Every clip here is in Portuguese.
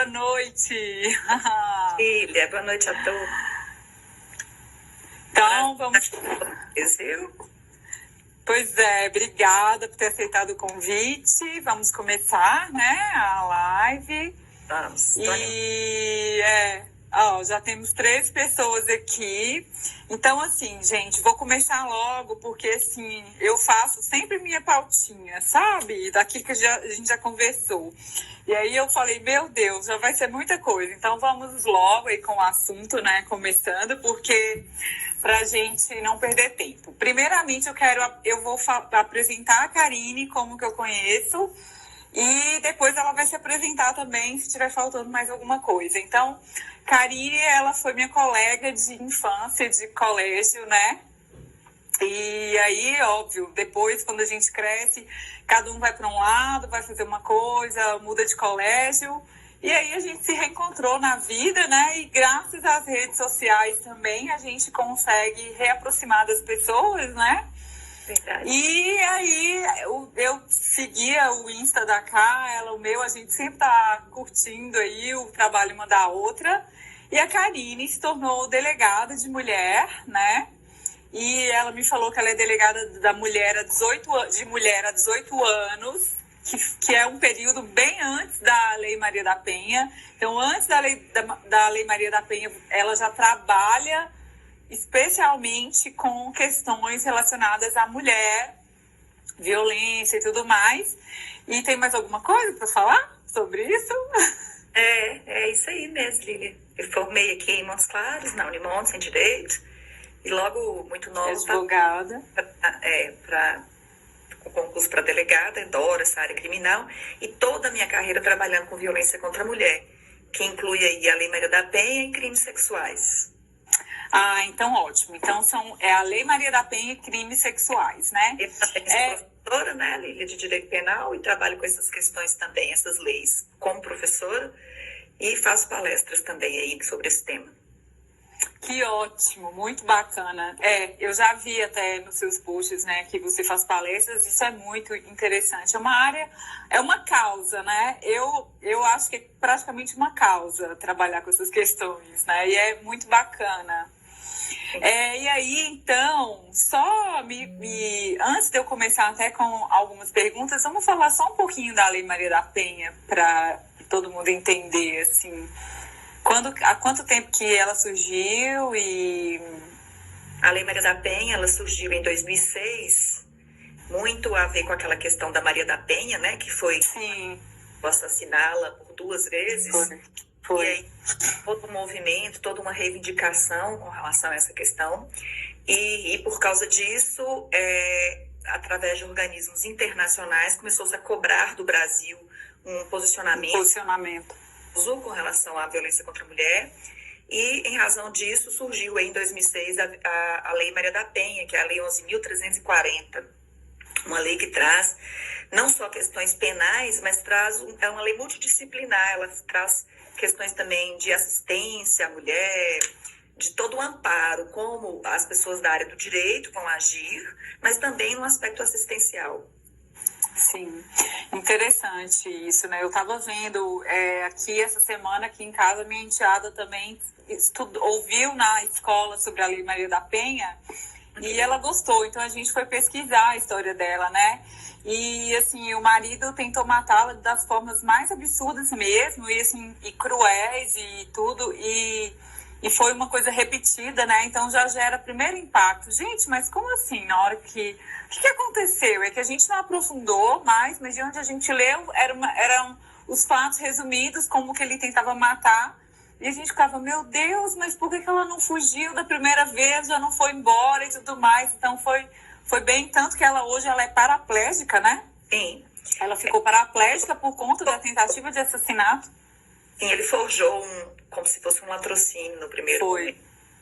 Boa noite. Filha, boa noite a todos. Então, vamos... Brasil. Pois é, obrigada por ter aceitado o convite. Vamos começar, né, a live. Vamos. Já temos 3 pessoas aqui. Então, assim, gente, vou começar logo, porque, assim, eu faço sempre minha pautinha, sabe? Daquilo que a gente já conversou. E aí eu falei, meu Deus, já vai ser muita coisa. Então, vamos logo aí com o assunto, né, começando, porque pra gente não perder tempo. Primeiramente, eu vou apresentar a Karine, como que eu conheço, e depois ela vai se apresentar também, se estiver faltando mais alguma coisa. Então, Karine, ela foi minha colega de infância, de colégio, né? E aí, óbvio, depois, quando a gente cresce, cada um vai para um lado, vai fazer uma coisa, muda de colégio. E aí a gente se reencontrou na vida, né? E graças às redes sociais também, a gente consegue reaproximar das pessoas, né? Verdade. E aí eu seguia o Insta da Cá, ela o meu, a gente sempre tá curtindo aí o trabalho uma da outra. E a Karine se tornou delegada de mulher, né? E ela me falou que ela é delegada de mulher há 18 anos, que é um período bem antes da Lei Maria da Penha. Então, antes da Lei Maria da Penha, ela já trabalha especialmente com questões relacionadas à mulher, violência e tudo mais. E tem mais alguma coisa para falar sobre isso? É isso aí mesmo, Lília. Eu formei aqui em Montes Claros, na Unimontes, em Direito, e logo, muito nova, advogada. Para o concurso para delegada, adoro essa área criminal, e toda a minha carreira trabalhando com violência contra a mulher, que inclui aí a Lei Maria da Penha e crimes sexuais. Ah, então ótimo. Então é a Lei Maria da Penha e crimes sexuais, né? Eu também sou professora, né, Lília, de Direito Penal, e trabalho com essas questões também, essas leis, como professora, e faço palestras também aí sobre esse tema. Que ótimo, muito bacana. Eu já vi até nos seus posts, né, que você faz palestras, isso é muito interessante. É uma área, é uma causa, né? Eu acho que é praticamente uma causa trabalhar com essas questões, né? E é muito bacana. E aí, então, antes de eu começar até com algumas perguntas, vamos falar só um pouquinho da Lei Maria da Penha, para todo mundo entender, assim, há quanto tempo que ela surgiu e... A Lei Maria da Penha, ela surgiu em 2006, muito a ver com aquela questão da Maria da Penha, né, que foi... Sim. Assassiná-la por 2 vezes. Foi. E aí, todo um movimento, toda uma reivindicação com relação a essa questão. E por causa disso, através de organismos internacionais, começou-se a cobrar do Brasil um posicionamento com relação à violência contra a mulher. E, em razão disso, surgiu em 2006 a Lei Maria da Penha, que é a Lei 11.340. Uma lei que traz não só questões penais, mas é uma lei multidisciplinar. Ela traz questões também de assistência à mulher, de todo o amparo, como as pessoas da área do direito vão agir, mas também no aspecto assistencial. Sim, interessante isso, né? Eu estava vendo aqui essa semana, aqui em casa, minha enteada também ouviu na escola sobre a Lei Maria da Penha e ela gostou, então a gente foi pesquisar a história dela, né? E, assim, o marido tentou matá-la das formas mais absurdas mesmo, e, assim, e cruéis e tudo, e foi uma coisa repetida, né? Então já gera primeiro impacto. Gente, mas como assim? Na hora que... O que aconteceu? É que a gente não aprofundou mais, mas de onde a gente leu eram os fatos resumidos, como que ele tentava matar. E a gente ficava, meu Deus, mas por que ela não fugiu da primeira vez, já não foi embora e tudo mais? Então foi bem, tanto que hoje ela é paraplégica, né? Sim. Ela ficou paraplégica por conta da tentativa de assassinato. Sim, ele forjou como se fosse um latrocínio no primeiro momento,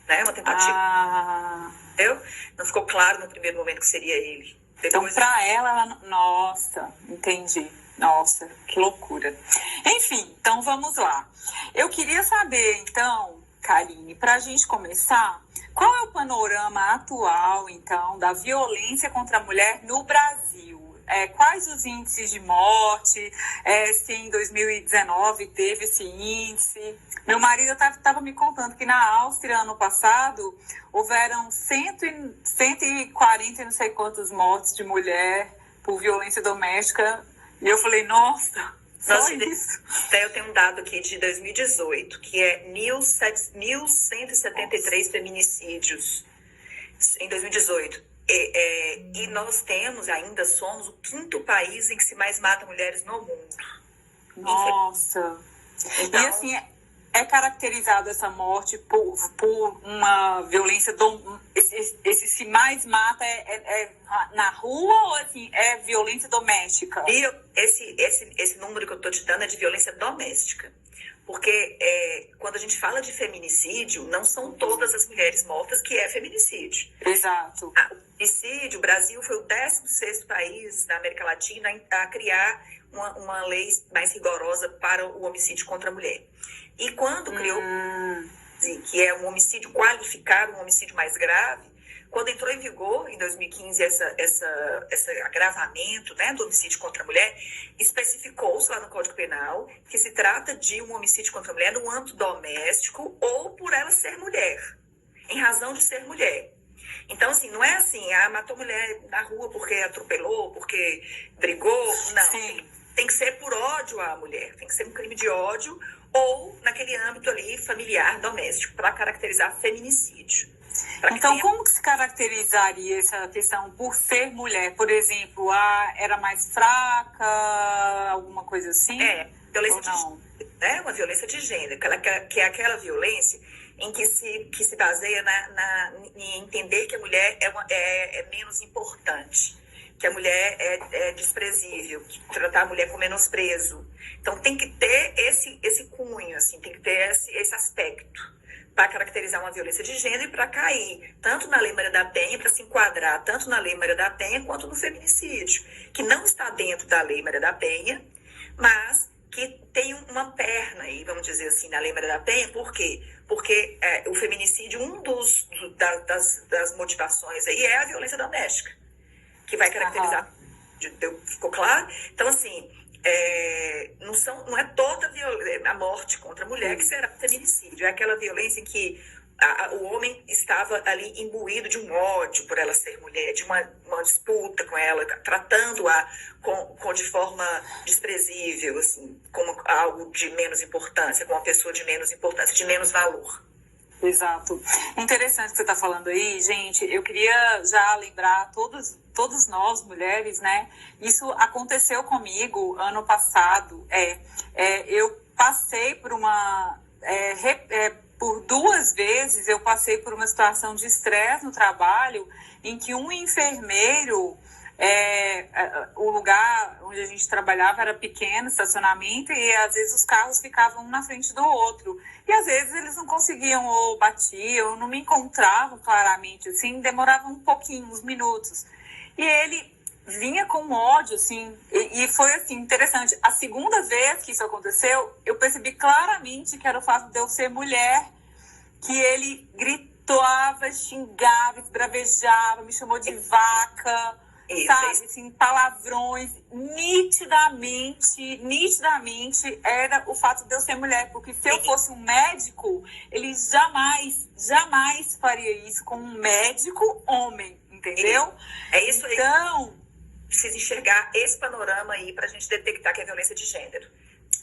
né? Uma tentativa. Entendeu? Não ficou claro no primeiro momento que seria ele. Então, pra ela... Nossa, entendi. Nossa, que loucura. Enfim, então vamos lá. Eu queria saber, então, Karine, pra gente começar, qual é o panorama atual, então, da violência contra a mulher no Brasil? quais os índices de morte, se em 2019 teve esse índice. Meu marido estava me contando que na Áustria, ano passado, houveram 140 e não sei quantas mortes de mulher por violência doméstica. E eu falei, nossa, só isso. Eu tenho um dado aqui de 2018, que é 1.173 feminicídios em 2018. E nós ainda somos o 5º país em que se mais mata mulheres no mundo. Nossa! Então, e assim, é caracterizado essa morte por uma violência esse se mais mata na rua ou assim, é violência doméstica? E esse número que eu estou te dando é de violência doméstica. Porque quando a gente fala de feminicídio, não são todas as mulheres mortas que é feminicídio. Exato. O feminicídio, o Brasil foi o 16º país na América Latina a criar uma lei mais rigorosa para o homicídio contra a mulher. E quando criou, que é um homicídio qualificado, um homicídio mais grave, quando entrou em vigor, em 2015, esse agravamento, né, do homicídio contra a mulher, especificou-se lá no Código Penal que se trata de um homicídio contra a mulher no âmbito doméstico ou por ela ser mulher, em razão de ser mulher. Então, assim, não é assim, matou mulher na rua porque atropelou, porque brigou, não. Tem que ser por ódio à mulher, tem que ser um crime de ódio ou naquele âmbito ali familiar, doméstico, para caracterizar feminicídio. Então, como que se caracterizaria essa questão por ser mulher? Por exemplo, era mais fraca, alguma coisa assim? Violência de gênero, né? Uma violência de gênero, que é aquela violência em que se baseia em entender que a mulher é menos importante, que a mulher é desprezível, que tratar a mulher com menosprezo. Então, tem que ter esse cunho, assim, tem que ter esse aspecto para caracterizar uma violência de gênero e para cair tanto na Lei Maria da Penha, para se enquadrar tanto na Lei Maria da Penha quanto no feminicídio, que não está dentro da Lei Maria da Penha, mas que tem uma perna aí, vamos dizer assim, na Lei Maria da Penha. Por quê? Porque o feminicídio, das motivações aí é a violência doméstica, que vai caracterizar. Ficou claro? Então, assim, não é toda a morte contra a mulher que será feminicídio. É aquela violência em que o homem estava ali imbuído de um ódio por ela ser mulher, de uma disputa com ela, tratando-a de forma desprezível, assim, como algo de menos importância, como uma pessoa de menos importância, de menos valor. Exato. Interessante o que você está falando aí, gente. Eu queria já lembrar todos nós, mulheres, né? Isso aconteceu comigo ano passado. Eu passei por por 2 vezes eu passei por uma situação de estresse no trabalho em que um enfermeiro, o lugar onde a gente trabalhava era pequeno, estacionamento, e às vezes os carros ficavam um na frente do outro. E às vezes eles não conseguiam, ou batiam, não me encontravam claramente, assim, demorava um pouquinho, uns minutos. E ele vinha com ódio, assim, e foi, assim, interessante. A segunda vez que isso aconteceu, eu percebi claramente que era o fato de eu ser mulher, que ele gritava, xingava, esbravejava, me chamou de vaca, sabe, assim, palavrões. Nitidamente era o fato de eu ser mulher, porque se eu fosse um médico, ele jamais faria isso com um médico homem, entendeu? É isso aí. Então, precisa enxergar esse panorama aí para a gente detectar que é violência de gênero.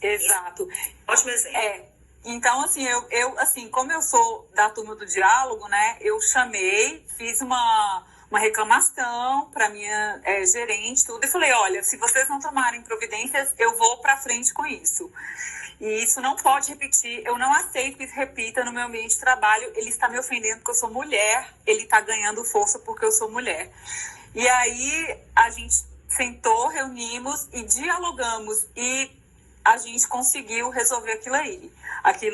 Exato. Ótimo exemplo. Então, assim, eu assim, como eu sou da turma do diálogo, né, eu fiz uma reclamação para minha gerente, tudo, e falei, olha, se vocês não tomarem providências, eu vou para frente com isso. E isso não pode repetir, eu não aceito que isso repita no meu ambiente de trabalho. Ele está me ofendendo porque eu sou mulher, ele está ganhando força porque eu sou mulher. E aí a gente sentou, reunimos e dialogamos, e a gente conseguiu resolver aquilo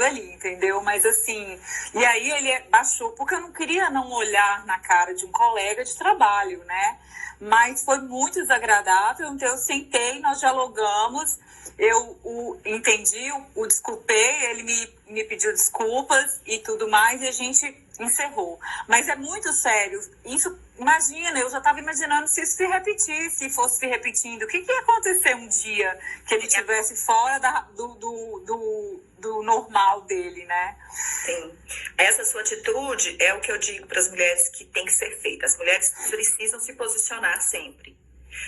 ali, entendeu? Mas assim, e aí ele baixou, porque eu não queria não olhar na cara de um colega de trabalho, né? Mas foi muito desagradável, então eu sentei, nós dialogamos, eu o entendi, o desculpei, ele me pediu desculpas e tudo mais, e a gente encerrou. Mas é muito sério, isso imagina, eu já estava imaginando se isso se repetisse, se fosse se repetindo. O que ia acontecer um dia que ele estivesse fora do normal dele, né? Sim. Essa sua atitude é o que eu digo para as mulheres que tem que ser feita. As mulheres precisam se posicionar sempre.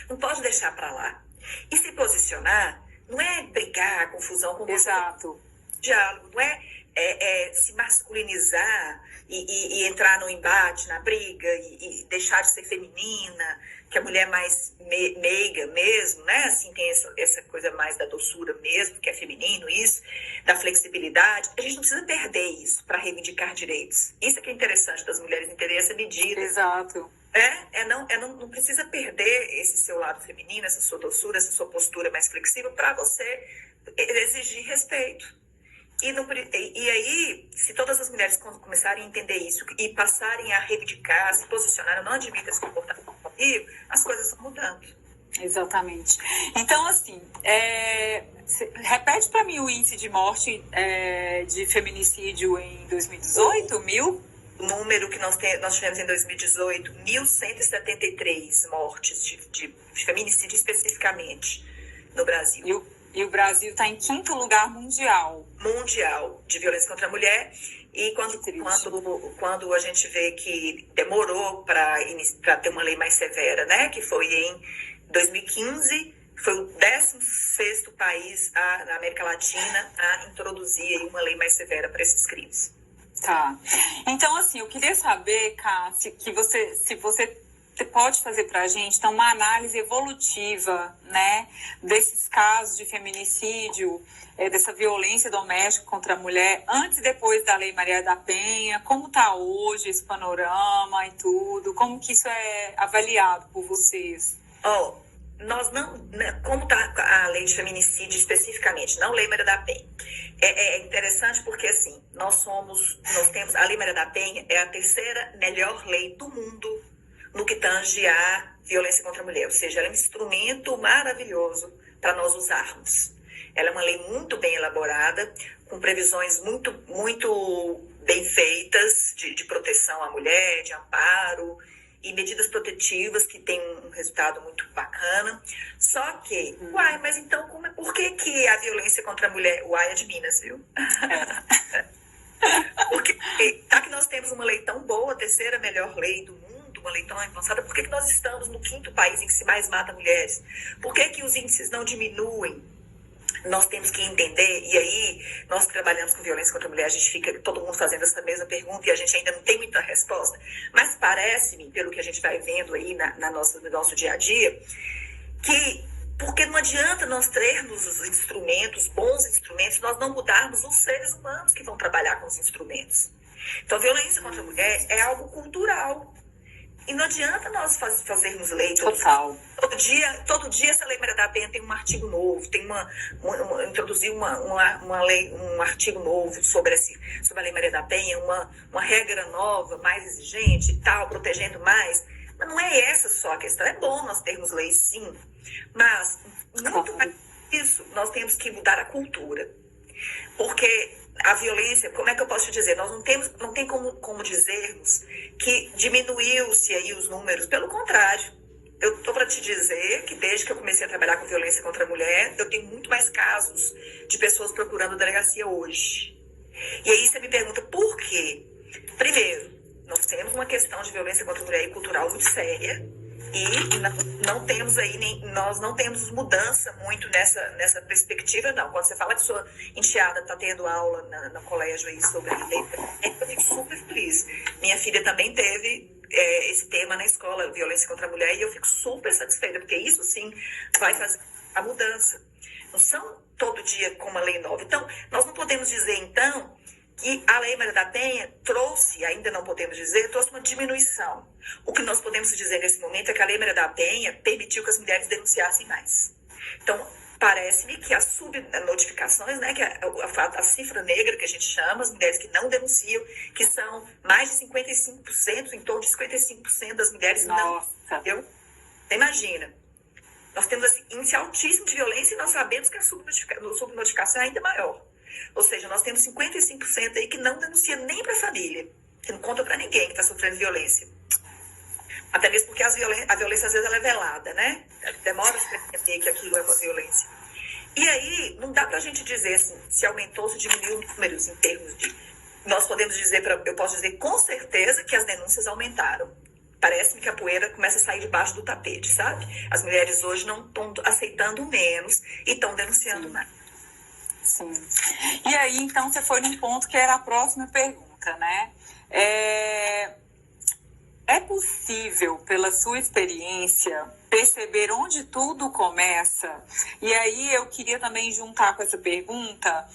Não pode deixar para lá. E se posicionar não é brigar, confusão com você. Exato. Diálogo, não é se masculinizar e entrar no embate, na briga, e deixar de ser feminina, que a mulher mais meiga mesmo, né? Assim, tem essa coisa mais da doçura mesmo, que é feminino, isso, da flexibilidade. A gente não precisa perder isso para reivindicar direitos. Isso é que é interessante das mulheres entender essa medida. Exato. Não precisa perder esse seu lado feminino, essa sua doçura, essa sua postura mais flexível para você exigir respeito. E aí, se todas as mulheres começarem a entender isso e passarem a reivindicar, se posicionar, eu não admito esse comportamento comigo, as coisas vão mudando. Exatamente. Então, assim, repete para mim o índice de morte de feminicídio em 2018, 1000? O número que nós tivemos em 2018, 1.173 mortes de feminicídio especificamente no Brasil. E o Brasil está em 5º lugar mundial. Mundial de violência contra a mulher. E quando a gente vê que demorou para ter uma lei mais severa, né? Que foi em 2015, foi o 16º país na América Latina a introduzir uma lei mais severa para esses crimes. Tá. Então, assim, eu queria saber, Cássia, se você pode fazer para a gente então, uma análise evolutiva, né, desses casos de feminicídio, dessa violência doméstica contra a mulher, antes e depois da Lei Maria da Penha, como está hoje esse panorama e tudo, como que isso é avaliado por vocês? Nós não, como está a lei de feminicídio especificamente, não Lei Maria da Penha. É interessante porque, assim, nós temos, a Lei Maria da Penha é a 3ª melhor lei do mundo no que tange a violência contra a mulher. Ou seja, ela é um instrumento maravilhoso para nós usarmos. Ela é uma lei muito bem elaborada, com previsões muito, muito bem feitas de proteção à mulher, de amparo e medidas protetivas que têm um resultado muito bacana. Só que, mas então por que a violência contra a mulher... Uai é de Minas, viu? Porque tá que nós temos uma lei tão boa, a 3ª melhor lei do mundo, uma lei tão avançada, por que nós estamos no 5º país em que se mais mata mulheres? Por que os índices não diminuem? Nós temos que entender, e aí nós que trabalhamos com violência contra a mulher, a gente fica todo mundo fazendo essa mesma pergunta e a gente ainda não tem muita resposta, mas parece-me, pelo que a gente vai vendo aí no nosso dia a dia, que porque não adianta nós termos os instrumentos, bons instrumentos, nós não mudarmos os seres humanos que vão trabalhar com os instrumentos. Então, a violência contra a mulher é algo cultural. E não adianta nós fazermos lei total. Todo dia essa Lei Maria da Penha tem um artigo novo, tem introduzir uma lei, um artigo novo sobre a Lei Maria da Penha, uma regra nova, mais exigente e tal, protegendo mais. Mas não é essa só a questão. É bom nós termos leis, sim, mas muito mais isso, nós temos que mudar a cultura. Porque a violência, como é que eu posso te dizer? Nós não tem como dizermos que diminuiu-se aí os números. Pelo contrário, eu estou para te dizer que desde que eu comecei a trabalhar com violência contra a mulher, eu tenho muito mais casos de pessoas procurando delegacia hoje. E aí você me pergunta por quê? Primeiro, nós temos uma questão de violência contra a mulher e cultural muito séria. E não temos aí, nós não temos mudança muito nessa perspectiva, não. Quando você fala que sua enteada está tendo aula no colégio aí sobre eu fico super feliz. Minha filha também teve esse tema na escola, violência contra a mulher, e eu fico super satisfeita, porque isso sim vai fazer a mudança. Não são todo dia com uma lei nova. Então, nós não podemos dizer, então, que a Lei Maria da Penha trouxe, ainda não podemos dizer, trouxe uma diminuição. O que nós podemos dizer nesse momento é que a Lei Maria da Penha permitiu que as mulheres denunciassem mais. Então, parece-me que as subnotificações, né, que a cifra negra que a gente chama, as mulheres que não denunciam, que são mais de 55%, em torno de 55% das mulheres não denunciam. Você imagina. Nós temos esse índice altíssimo de violência e nós sabemos que a subnotificação é ainda maior. Ou seja, nós temos 55% aí que não denuncia nem para a família, que não conta para ninguém que está sofrendo violência. Até mesmo porque a violência, às vezes, ela é velada, né? Demora para entender que aquilo é uma violência. E aí, não dá para a gente dizer assim, se aumentou, se diminuiu os números em termos de... Nós podemos dizer, eu posso dizer com certeza que as denúncias aumentaram. Parece-me que a poeira começa a sair debaixo do tapete, sabe? As mulheres hoje não estão aceitando menos e estão denunciando mais. Sim. E aí, então, você foi num ponto que era a próxima pergunta, né? É possível, pela sua experiência, perceber onde tudo começa? E aí eu queria também juntar com essa pergunta,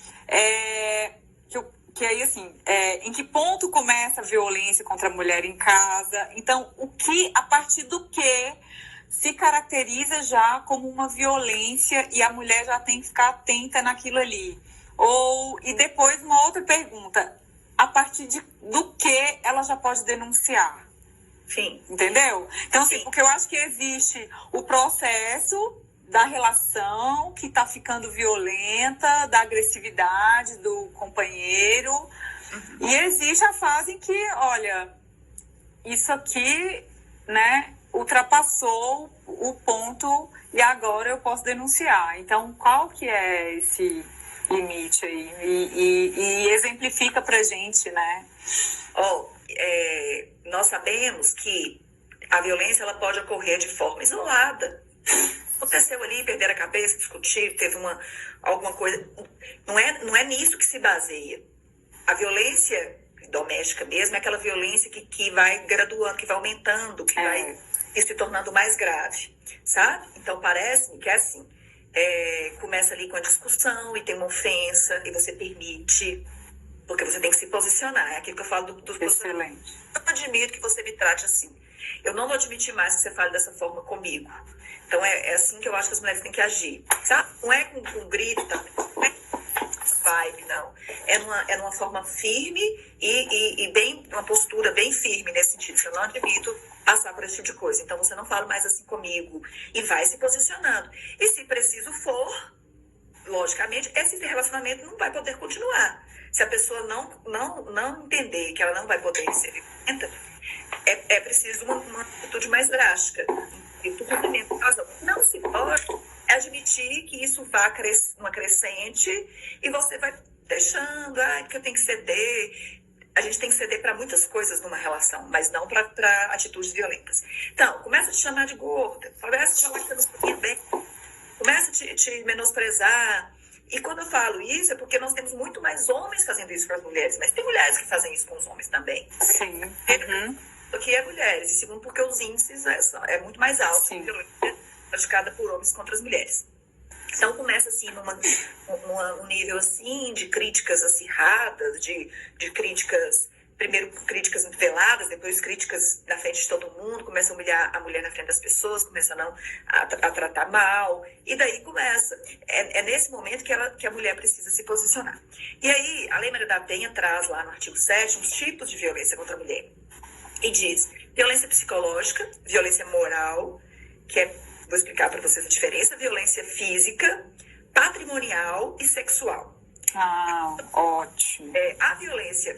que aí, assim, em que ponto começa a violência contra a mulher em casa? Então, a partir do que se caracteriza já como uma violência e a mulher já tem que ficar atenta naquilo ali? E depois uma outra pergunta, a partir do que ela já pode denunciar? Sim. Entendeu? Então, assim, Sim. Porque eu acho que existe o processo da relação que está ficando violenta, da agressividade do companheiro, e existe a fase em que, olha, isso aqui, né, ultrapassou o ponto e agora eu posso denunciar. Então, qual que é esse limite aí? E exemplifica pra gente, né? Nós sabemos que a violência ela pode ocorrer de forma isolada. Aconteceu ali, perder a cabeça, discutir, teve alguma coisa. Não é nisso que se baseia. A violência doméstica mesmo é aquela violência que vai graduando, que vai aumentando, que vai se tornando mais grave, sabe? Então, parece-me que é assim. Começa ali com a discussão e tem uma ofensa e você permite, porque você tem que se posicionar. É aquilo que eu falo do Excelente. Eu não admito que você me trate assim. Eu não vou admitir mais que você fale dessa forma comigo. Então, é assim que eu acho que as mulheres têm que agir, sabe? Não é com grito, não é com vibe, não. É numa forma firme e bem, uma postura bem firme nesse sentido. Eu não admito passar por esse tipo de coisa. Então, você não fala mais assim comigo e vai se posicionando. E se preciso for, logicamente, esse relacionamento não vai poder continuar. Se a pessoa não entender que ela não vai poder ser violenta, é preciso uma atitude mais drástica. Não se pode admitir que isso vá uma crescente e você vai deixando, porque eu tenho que ceder. A gente tem que ceder para muitas coisas numa relação, mas não para atitudes violentas. Então, começa a te chamar de gorda, começa a falar que você não se bem, começa a te menosprezar. E quando eu falo isso, é porque nós temos muito mais homens fazendo isso com as mulheres, mas tem mulheres que fazem isso com os homens também. Sim. Do que mulheres. E segundo, porque os índices é muito mais alto que violência praticada por homens contra as mulheres. Então, começa assim, num nível assim, de críticas acirradas, de críticas, primeiro críticas muito veladas, depois críticas na frente de todo mundo, começa a humilhar a mulher na frente das pessoas, começa a tratar mal, e daí começa. É nesse momento que a mulher precisa se posicionar. E aí, a Lei Maria da Penha traz lá no artigo 7 os tipos de violência contra a mulher. E diz violência psicológica, violência moral, vou explicar para vocês a diferença, violência física, patrimonial e sexual. Ótimo. A violência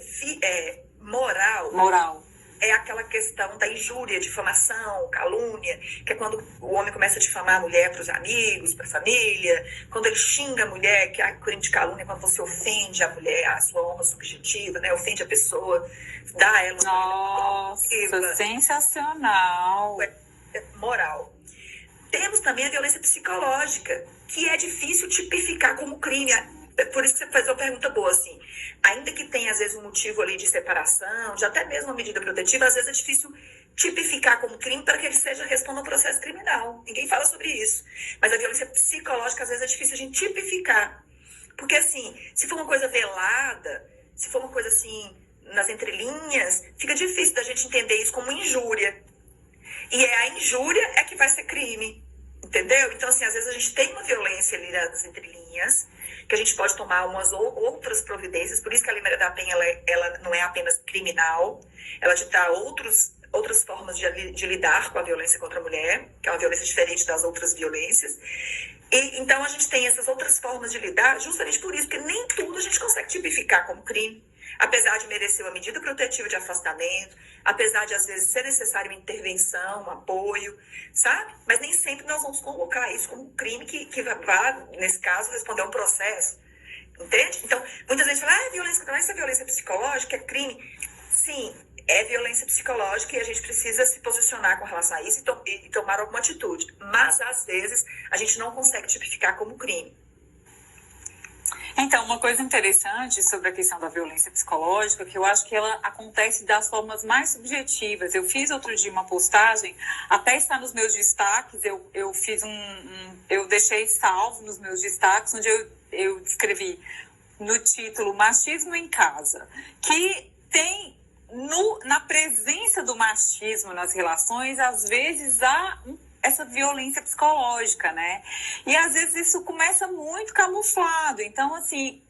moral é aquela questão da injúria, difamação, calúnia, que é quando o homem começa a difamar a mulher para os amigos, para a família, quando ele xinga a mulher, que é crime de calúnia, quando você ofende a mulher, a sua honra subjetiva, né? Ofende a pessoa, dá a ela uma... Nossa, sensacional. Moral. Temos também a violência psicológica, que é difícil tipificar como crime. Por isso que você faz uma pergunta boa, assim. Ainda que tenha, às vezes, um motivo ali de separação, de até mesmo uma medida protetiva, às vezes é difícil tipificar como crime para que ele responda ao processo criminal. Ninguém fala sobre isso. Mas a violência psicológica, às vezes, é difícil a gente tipificar. Porque, assim, se for uma coisa velada, se for uma coisa, assim, nas entrelinhas, fica difícil da gente entender isso como injúria. E a injúria que vai ser crime, entendeu? Então, assim, às vezes a gente tem uma violência ali nas entrelinhas, que a gente pode tomar umas outras providências, por isso que a Lei Maria da Penha, ela não é apenas criminal, ela te dá outras formas de lidar com a violência contra a mulher, que é uma violência diferente das outras violências. E, então, a gente tem essas outras formas de lidar justamente por isso, porque nem tudo a gente consegue tipificar como crime. apesar de merecer uma medida protetiva de afastamento, apesar de às vezes ser necessária uma intervenção, um apoio, sabe? Mas nem sempre nós vamos colocar isso como um crime que vai, nesse caso, responder a um processo, entende? Então, muitas vezes fala, violência, violência psicológica, é crime. Sim, é violência psicológica e a gente precisa se posicionar com relação a isso e tomar alguma atitude. Mas, às vezes, a gente não consegue tipificar como crime. Então, uma coisa interessante sobre a questão da violência psicológica, que eu acho que ela acontece das formas mais subjetivas. Eu fiz outro dia uma postagem, até está nos meus destaques, eu fiz eu deixei salvo nos meus destaques, onde eu escrevi no título Machismo em Casa, que tem na presença do machismo nas relações, às vezes há essa violência psicológica, né? E às vezes isso começa muito camuflado. Então, assim,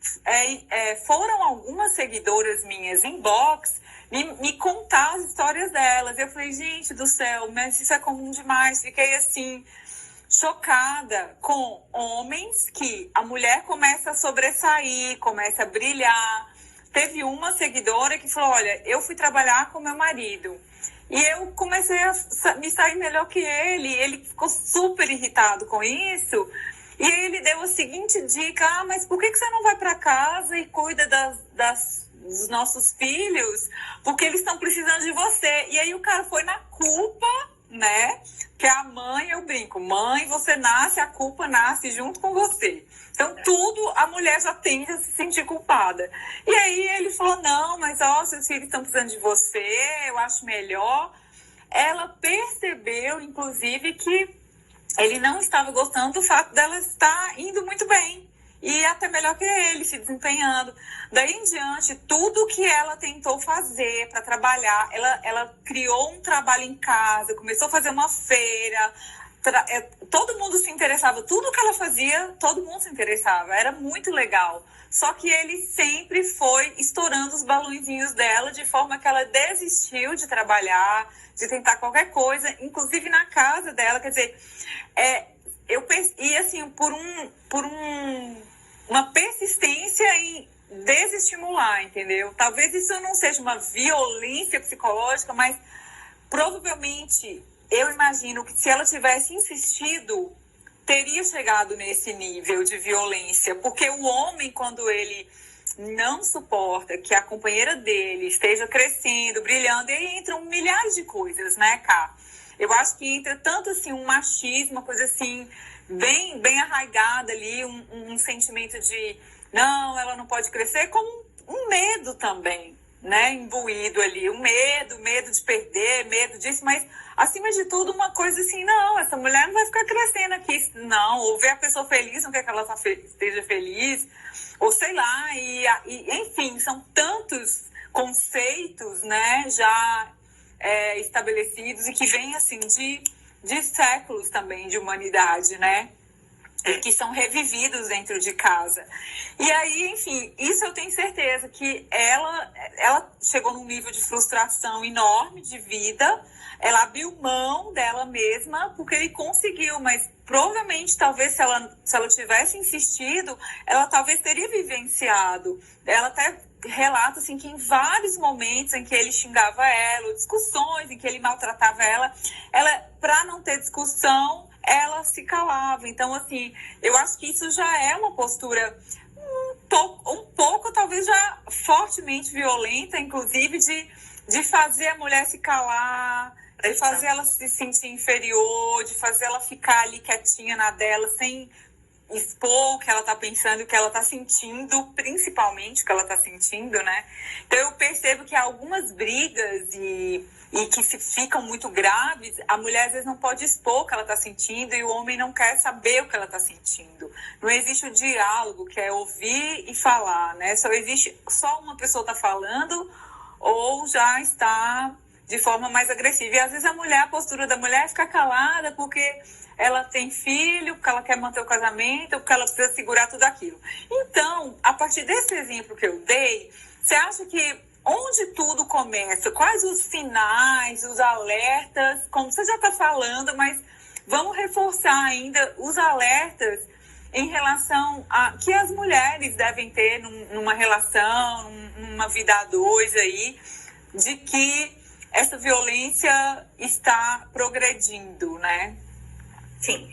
foram algumas seguidoras minhas inbox me contar as histórias delas. Eu falei, gente do céu, mas isso é comum demais. Fiquei assim, chocada com homens que a mulher começa a sobressair, começa a brilhar. Teve uma seguidora que falou, olha, eu fui trabalhar com meu marido e eu comecei a me sair melhor que ele ficou super irritado com isso, e ele deu a seguinte dica, mas por que você não vai para casa e cuida dos nossos filhos, porque eles estão precisando de você. E aí o cara foi na culpa, né, que a mãe, eu brinco, mãe, você nasce, a culpa nasce junto com você. Então, tudo a mulher já tende a se sentir culpada. E aí ele falou, não, mas seus filhos estão precisando de você, eu acho melhor. Ela percebeu, inclusive, que ele não estava gostando do fato dela estar indo muito bem. E até melhor que ele, se desempenhando. Daí em diante, tudo que ela tentou fazer para trabalhar, ela criou um trabalho em casa, começou a fazer uma feira, todo mundo se interessava, tudo que ela fazia, todo mundo se interessava, era muito legal. Só que ele sempre foi estourando os balõezinhos dela, de forma que ela desistiu de trabalhar, de tentar qualquer coisa, inclusive na casa dela, quer dizer, e assim, por uma persistência em desestimular, entendeu? Talvez isso não seja uma violência psicológica, mas provavelmente eu imagino que se ela tivesse insistido, teria chegado nesse nível de violência, porque o homem, quando ele não suporta que a companheira dele esteja crescendo, brilhando, e aí entram milhares de coisas, né, Cá? Eu acho que entra tanto assim um machismo, uma coisa assim, bem arraigada ali, um sentimento de não, ela não pode crescer, como um medo também, né, imbuído ali, medo de perder, medo disso, mas acima de tudo uma coisa assim, não, essa mulher não vai ficar crescendo aqui, não, ou ver a pessoa feliz, não quer que ela esteja feliz, ou sei lá, e enfim, são tantos conceitos, né, já estabelecidos e que vêm assim de séculos também de humanidade, né? E que são revividos dentro de casa. E aí, enfim, isso eu tenho certeza que ela chegou num nível de frustração enorme de vida, ela abriu mão dela mesma porque ele conseguiu, mas provavelmente, talvez, se ela tivesse insistido, ela talvez teria vivenciado. Ela até relata assim, que em vários momentos em que ele xingava ela, discussões em que ele maltratava ela, para não ter discussão, ela se calava. Então, assim, eu acho que isso já é uma postura um pouco talvez já fortemente violenta, inclusive de fazer a mulher se calar, de fazer ela se sentir inferior, de fazer ela ficar ali quietinha na dela, sem expor o que ela tá pensando, o que ela tá sentindo, principalmente o que ela tá sentindo, né? Então eu percebo que algumas brigas e que ficam muito graves, a mulher às vezes não pode expor o que ela tá sentindo e o homem não quer saber o que ela tá sentindo. Não existe o diálogo, que é ouvir e falar, né? Só uma pessoa tá falando ou já está de forma mais agressiva. E às vezes a postura da mulher é ficar calada porque ela tem filho, porque ela quer manter o casamento, porque ela precisa segurar tudo aquilo. Então, a partir desse exemplo que eu dei, você acha que onde tudo começa? Quais os sinais, os alertas? Como você já está falando, mas vamos reforçar ainda os alertas em relação a que as mulheres devem ter numa relação, numa vida a dois aí, de que essa violência está progredindo, né? Sim.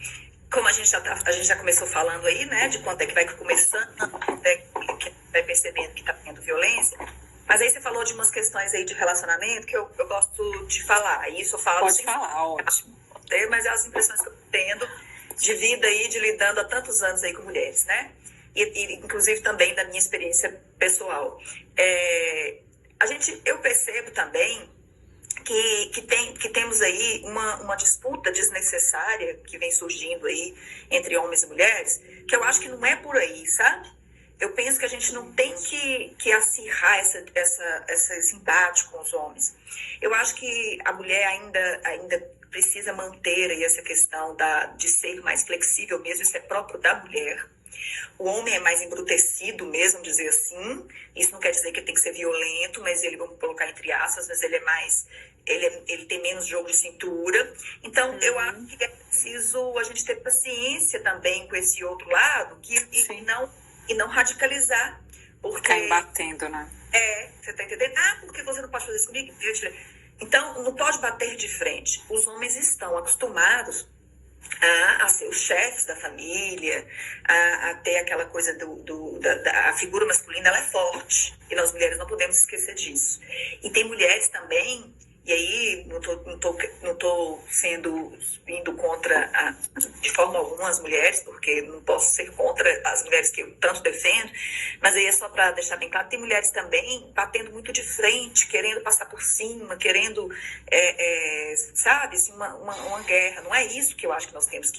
Como a gente já começou falando aí, né, de quando é que vai começando, né, que vai percebendo que está tendo violência. Mas aí você falou de umas questões aí de relacionamento que eu gosto de falar. E isso eu falo... Pode falar, ótimo. Mas é as impressões que eu estou tendo de vida aí, de lidando há tantos anos aí com mulheres, né? E inclusive também da minha experiência pessoal. Eu percebo também que temos aí uma disputa desnecessária que vem surgindo aí entre homens e mulheres, que eu acho que não é por aí, sabe? Eu penso que a gente não tem que acirrar esse embate com os homens. Eu acho que a mulher ainda precisa manter aí essa questão de ser mais flexível mesmo, isso é próprio da mulher. O homem é mais embrutecido mesmo, dizer assim. Isso não quer dizer que ele tem que ser violento, mas vamos colocar entre aspas, mas ele tem menos jogo de cintura. Então, eu acho que é preciso a gente ter paciência também com esse outro lado e não radicalizar. Porque ficar embatendo, né? Você tá entendendo? Porque você não pode fazer isso comigo? Então, não pode bater de frente. Os homens estão acostumados a ser os chefes da família, a ter aquela coisa a figura masculina, ela é forte. E nós mulheres não podemos esquecer disso. E tem mulheres também, e aí não tô indo contra de forma alguma as mulheres, porque não posso ser contra as mulheres que eu tanto defendo, mas aí é só para deixar bem claro, tem mulheres também batendo muito de frente, querendo passar por cima, querendo, sabe, assim, uma guerra. Não é isso que eu acho que nós temos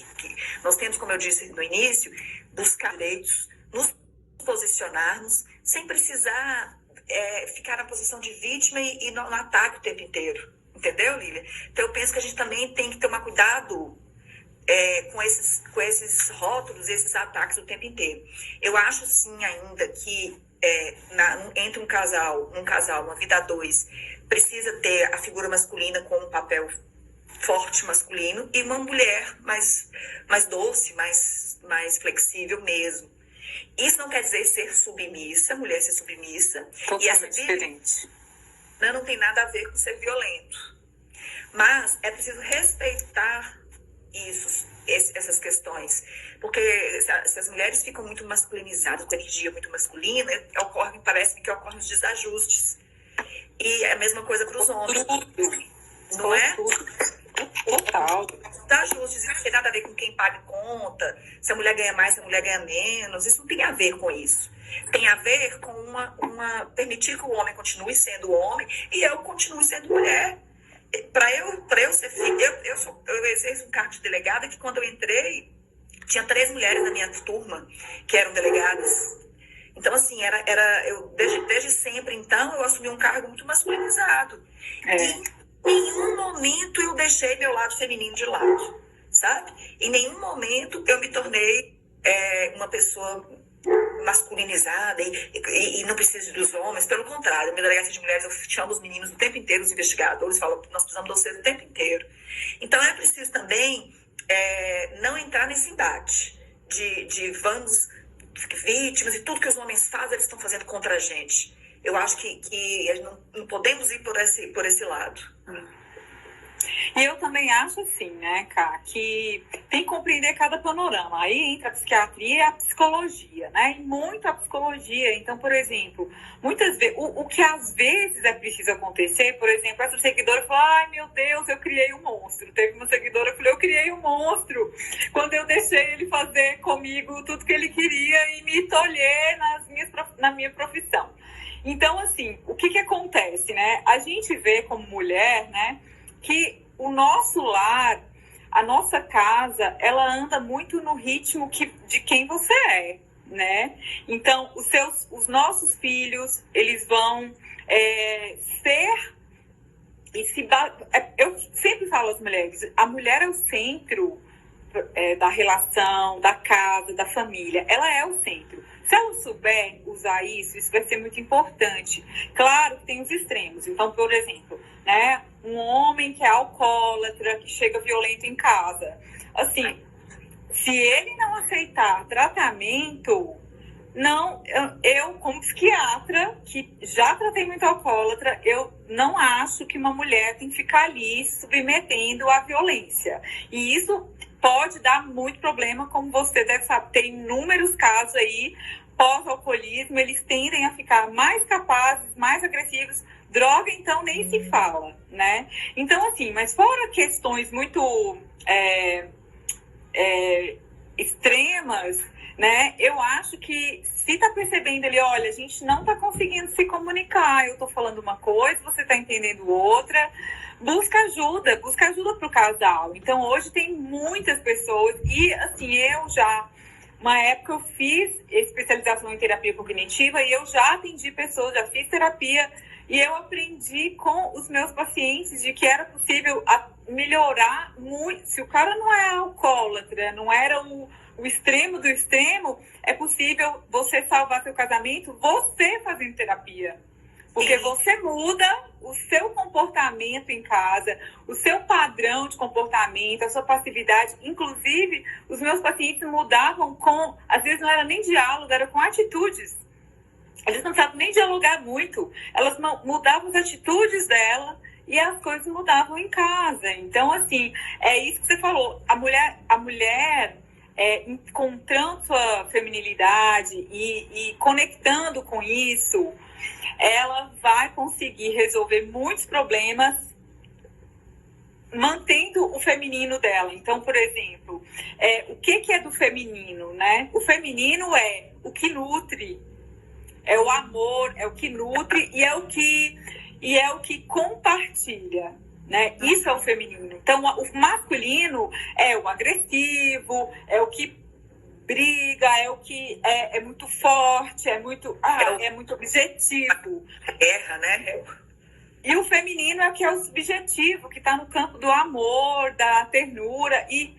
nós temos, como eu disse no início, buscar direitos, nos posicionarmos, sem precisar ficar na posição de vítima e no ataque o tempo inteiro. Entendeu, Lívia? Então, eu penso que a gente também tem que tomar cuidado com esses rótulos, esses ataques o tempo inteiro. Eu acho, sim, ainda que entre um casal, uma vida a dois, precisa ter a figura masculina com um papel forte masculino e uma mulher mais doce, mais flexível mesmo. Isso não quer dizer ser submissa, mulher ser submissa. Totalmente diferente. Não tem nada a ver com ser violento. Mas é preciso respeitar essas questões. Porque se as mulheres ficam muito masculinizadas, com energia muito masculina, parece que ocorrem os desajustes. E é a mesma coisa para os homens. Não é? Total. Desajustes, isso não tem nada a ver com quem paga conta, se a mulher ganha mais, se a mulher ganha menos, isso não tem a ver com isso. Tem a ver com permitir que o homem continue sendo homem e eu continue sendo mulher. Para eu ser filha, eu exerço um cargo de delegada que quando eu entrei, tinha 3 mulheres na minha turma que eram delegadas. Então, assim, eu desde sempre, então, eu assumi um cargo muito masculinizado. E em nenhum momento eu deixei meu lado feminino de lado, sabe? Em nenhum momento eu me tornei uma pessoa masculinizada e não preciso dos homens. Pelo contrário, minha delegacia de mulheres, eu chamo os meninos o tempo inteiro, os investigadores, falam que nós precisamos de vocês o tempo inteiro. Então é preciso também não entrar nesse embate de vamos vítimas e tudo que os homens fazem, eles estão fazendo contra a gente. Eu acho que não podemos ir por esse lado. E eu também acho assim, né, Ká, que tem que compreender cada panorama. Aí entra a psiquiatria e a psicologia, né? E muito a psicologia. Então, por exemplo, muitas vezes, o que às vezes é preciso acontecer, por exemplo, essa seguidora falou, ai meu Deus, eu criei um monstro. Teve uma seguidora que falou, eu criei um monstro quando eu deixei ele fazer comigo tudo que ele queria e me tolher na minha profissão. Então, assim, o que acontece, né? A gente vê como mulher, né, que o nosso lar, a nossa casa, ela anda muito no ritmo de quem você é, né? Então, os nossos filhos, eles vão ser... eu sempre falo às mulheres, a mulher é o centro da relação, da casa, da família. Ela é o centro. Se ela souber usar isso vai ser muito importante. Claro que tem os extremos. Então, por exemplo, né, um homem que é alcoólatra, que chega violento em casa. Assim, Se ele não aceitar tratamento, não, eu como psiquiatra, que já tratei muito alcoólatra, eu não acho que uma mulher tem que ficar ali se submetendo à violência. E isso pode dar muito problema, como você deve saber. Tem inúmeros casos aí, pós-alcoolismo, eles tendem a ficar mais capazes, mais agressivos. Droga, então, nem se fala, né? Então, assim, mas fora questões muito extremas, né? Eu acho que se tá percebendo ali, olha, a gente não tá conseguindo se comunicar, eu tô falando uma coisa, você tá entendendo outra, busca ajuda pro casal. Então, hoje tem muitas pessoas, e assim, uma época eu fiz especialização em terapia cognitiva e eu já atendi pessoas, já fiz terapia e eu aprendi com os meus pacientes de que era possível melhorar muito. Se o cara não é alcoólatra, não era o extremo do extremo, é possível você salvar seu casamento você fazendo terapia. Porque você muda o seu comportamento em casa, o seu padrão de comportamento, a sua passividade. Inclusive, os meus pacientes mudavam às vezes não era nem diálogo, era com atitudes. Eles não precisavam nem dialogar muito. Elas mudavam as atitudes dela e as coisas mudavam em casa. Então, assim, é isso que você falou. A mulher encontrando sua feminilidade e conectando com isso, ela vai conseguir resolver muitos problemas mantendo o feminino dela. Então, por exemplo, o que é do feminino, né? O feminino é o que nutre, é o amor, é o que nutre e é o que compartilha, né? Isso é o feminino. Então, o masculino é o agressivo, é o que briga, é o que é muito forte, é muito objetivo. Erra, né? E o feminino é o que é o subjetivo, que está no campo do amor, da ternura. E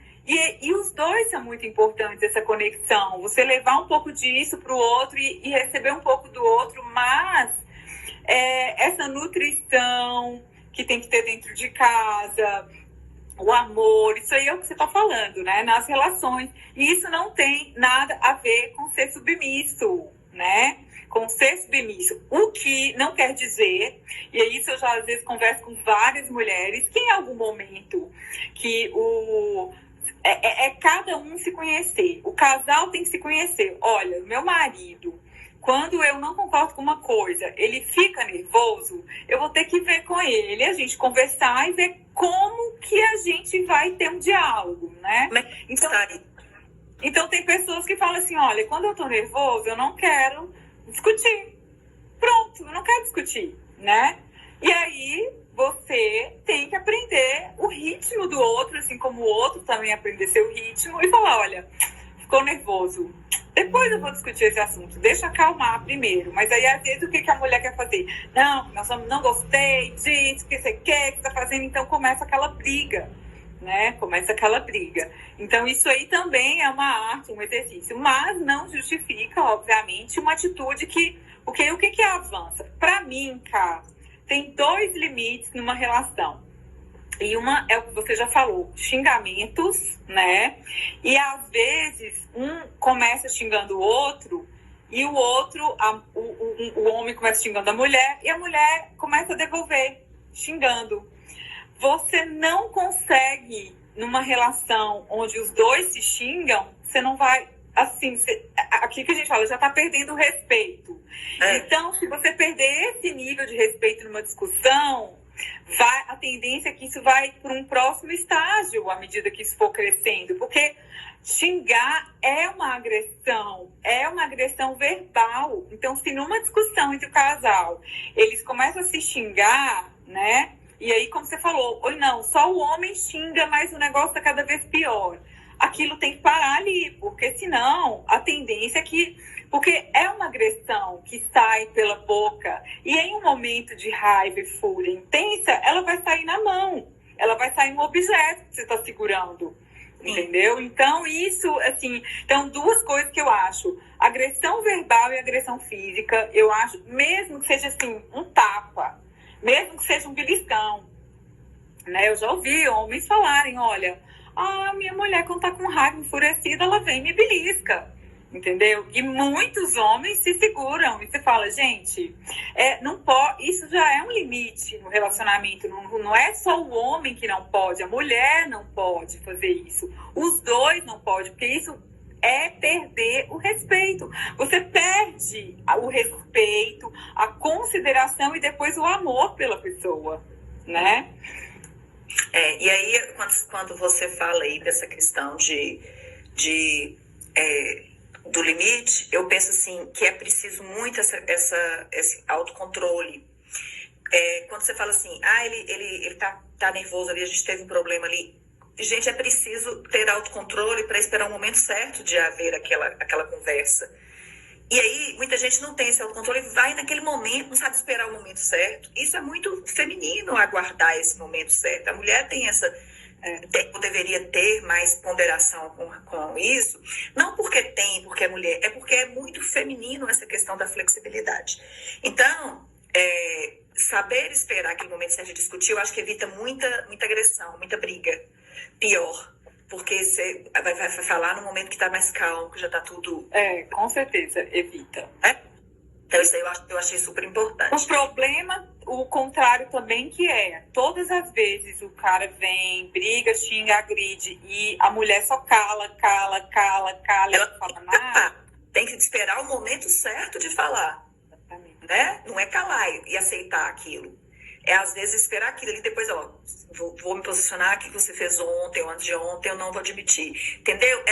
os dois são muito importantes, essa conexão. Você levar um pouco disso para o outro e receber um pouco do outro, mas essa nutrição que tem que ter dentro de casa, o amor, isso aí é o que você está falando, né? Nas relações. E isso não tem nada a ver com ser submisso, né? Com ser submisso. O que não quer dizer, e é isso eu já às vezes converso com várias mulheres, que em algum momento que cada um se conhecer. O casal tem que se conhecer. Olha, meu marido, quando eu não concordo com uma coisa, ele fica nervoso, eu vou ter que ver com ele, a gente conversar e ver como que a gente vai ter um diálogo, né? Então tem pessoas que falam assim, olha, quando eu tô nervoso, eu não quero discutir. Pronto, eu não quero discutir, né? E aí você tem que aprender o ritmo do outro, assim como o outro também aprender seu ritmo e falar, olha, ficou nervoso. Depois eu vou discutir esse assunto, deixa acalmar primeiro. Mas aí, às vezes, o que a mulher quer fazer? Não, não gostei disso, o que você quer, o que você tá fazendo? Então, começa aquela briga, né? Então, isso aí também é uma arte, um exercício. Mas não justifica, obviamente, uma atitude que... O que avança? Pra mim, cara, tem 2 limites numa relação. E uma é o que você já falou, xingamentos, né? E às vezes um começa xingando o outro e o outro, o homem começa xingando a mulher e a mulher começa a devolver, xingando. Você não consegue, numa relação onde os dois se xingam, você não vai, assim, aqui que a gente fala, já tá perdendo o respeito. Então, se você perder esse nível de respeito numa discussão, a tendência é que isso vai para um próximo estágio à medida que isso for crescendo, porque xingar é uma agressão verbal. Então, se numa discussão entre o casal eles começam a se xingar, né? E aí, como você falou, ou não, só o homem xinga, mas o negócio está cada vez pior. Aquilo tem que parar ali, porque senão a tendência é que... Porque é uma agressão que sai pela boca e em um momento de raiva e fúria intensa, ela vai sair na mão. Ela vai sair no objeto que você está segurando. Entendeu? Então, isso, assim... Então, 2 coisas que eu acho. Agressão verbal e agressão física, eu acho, mesmo que seja, assim, um tapa, mesmo que seja um beliscão, né? Eu já ouvi homens falarem, olha... a minha mulher, quando tá com raiva, enfurecida, ela vem e me belisca. Entendeu? E muitos homens se seguram e você fala, gente, não pode, isso já é um limite no relacionamento. Não é só o homem que não pode, a mulher não pode fazer isso. Os dois não podem, porque isso é perder o respeito. Você perde o respeito, a consideração e depois o amor pela pessoa, né? E aí, quando você fala aí dessa questão do limite, eu penso assim, que é preciso muito esse autocontrole. Quando você fala assim, ele tá nervoso ali, a gente teve um problema ali. Gente, é preciso ter autocontrole para esperar o momento certo de haver aquela conversa. E aí, muita gente não tem esse autocontrole, vai naquele momento, não sabe esperar o momento certo. Isso é muito feminino, aguardar esse momento certo. A mulher tem deveria ter mais ponderação com isso, não porque é mulher, é porque é muito feminino essa questão da flexibilidade. Então, saber esperar aquele momento certo de discutir, eu acho que evita muita agressão, muita briga. Pior, porque você vai falar no momento que está mais calmo, que já está tudo... Com certeza, evita. Então, isso aí eu achei super importante. O problema, o contrário também, que todas as vezes o cara vem, briga, xinga, agride, e a mulher só cala, ela não fala nada. Tem que esperar o momento certo de falar. Exatamente. Né? Não é calar e aceitar aquilo. Às vezes, esperar aquilo ali, depois, vou me posicionar, aqui que você fez ontem ou antes de ontem, eu não vou admitir. Entendeu?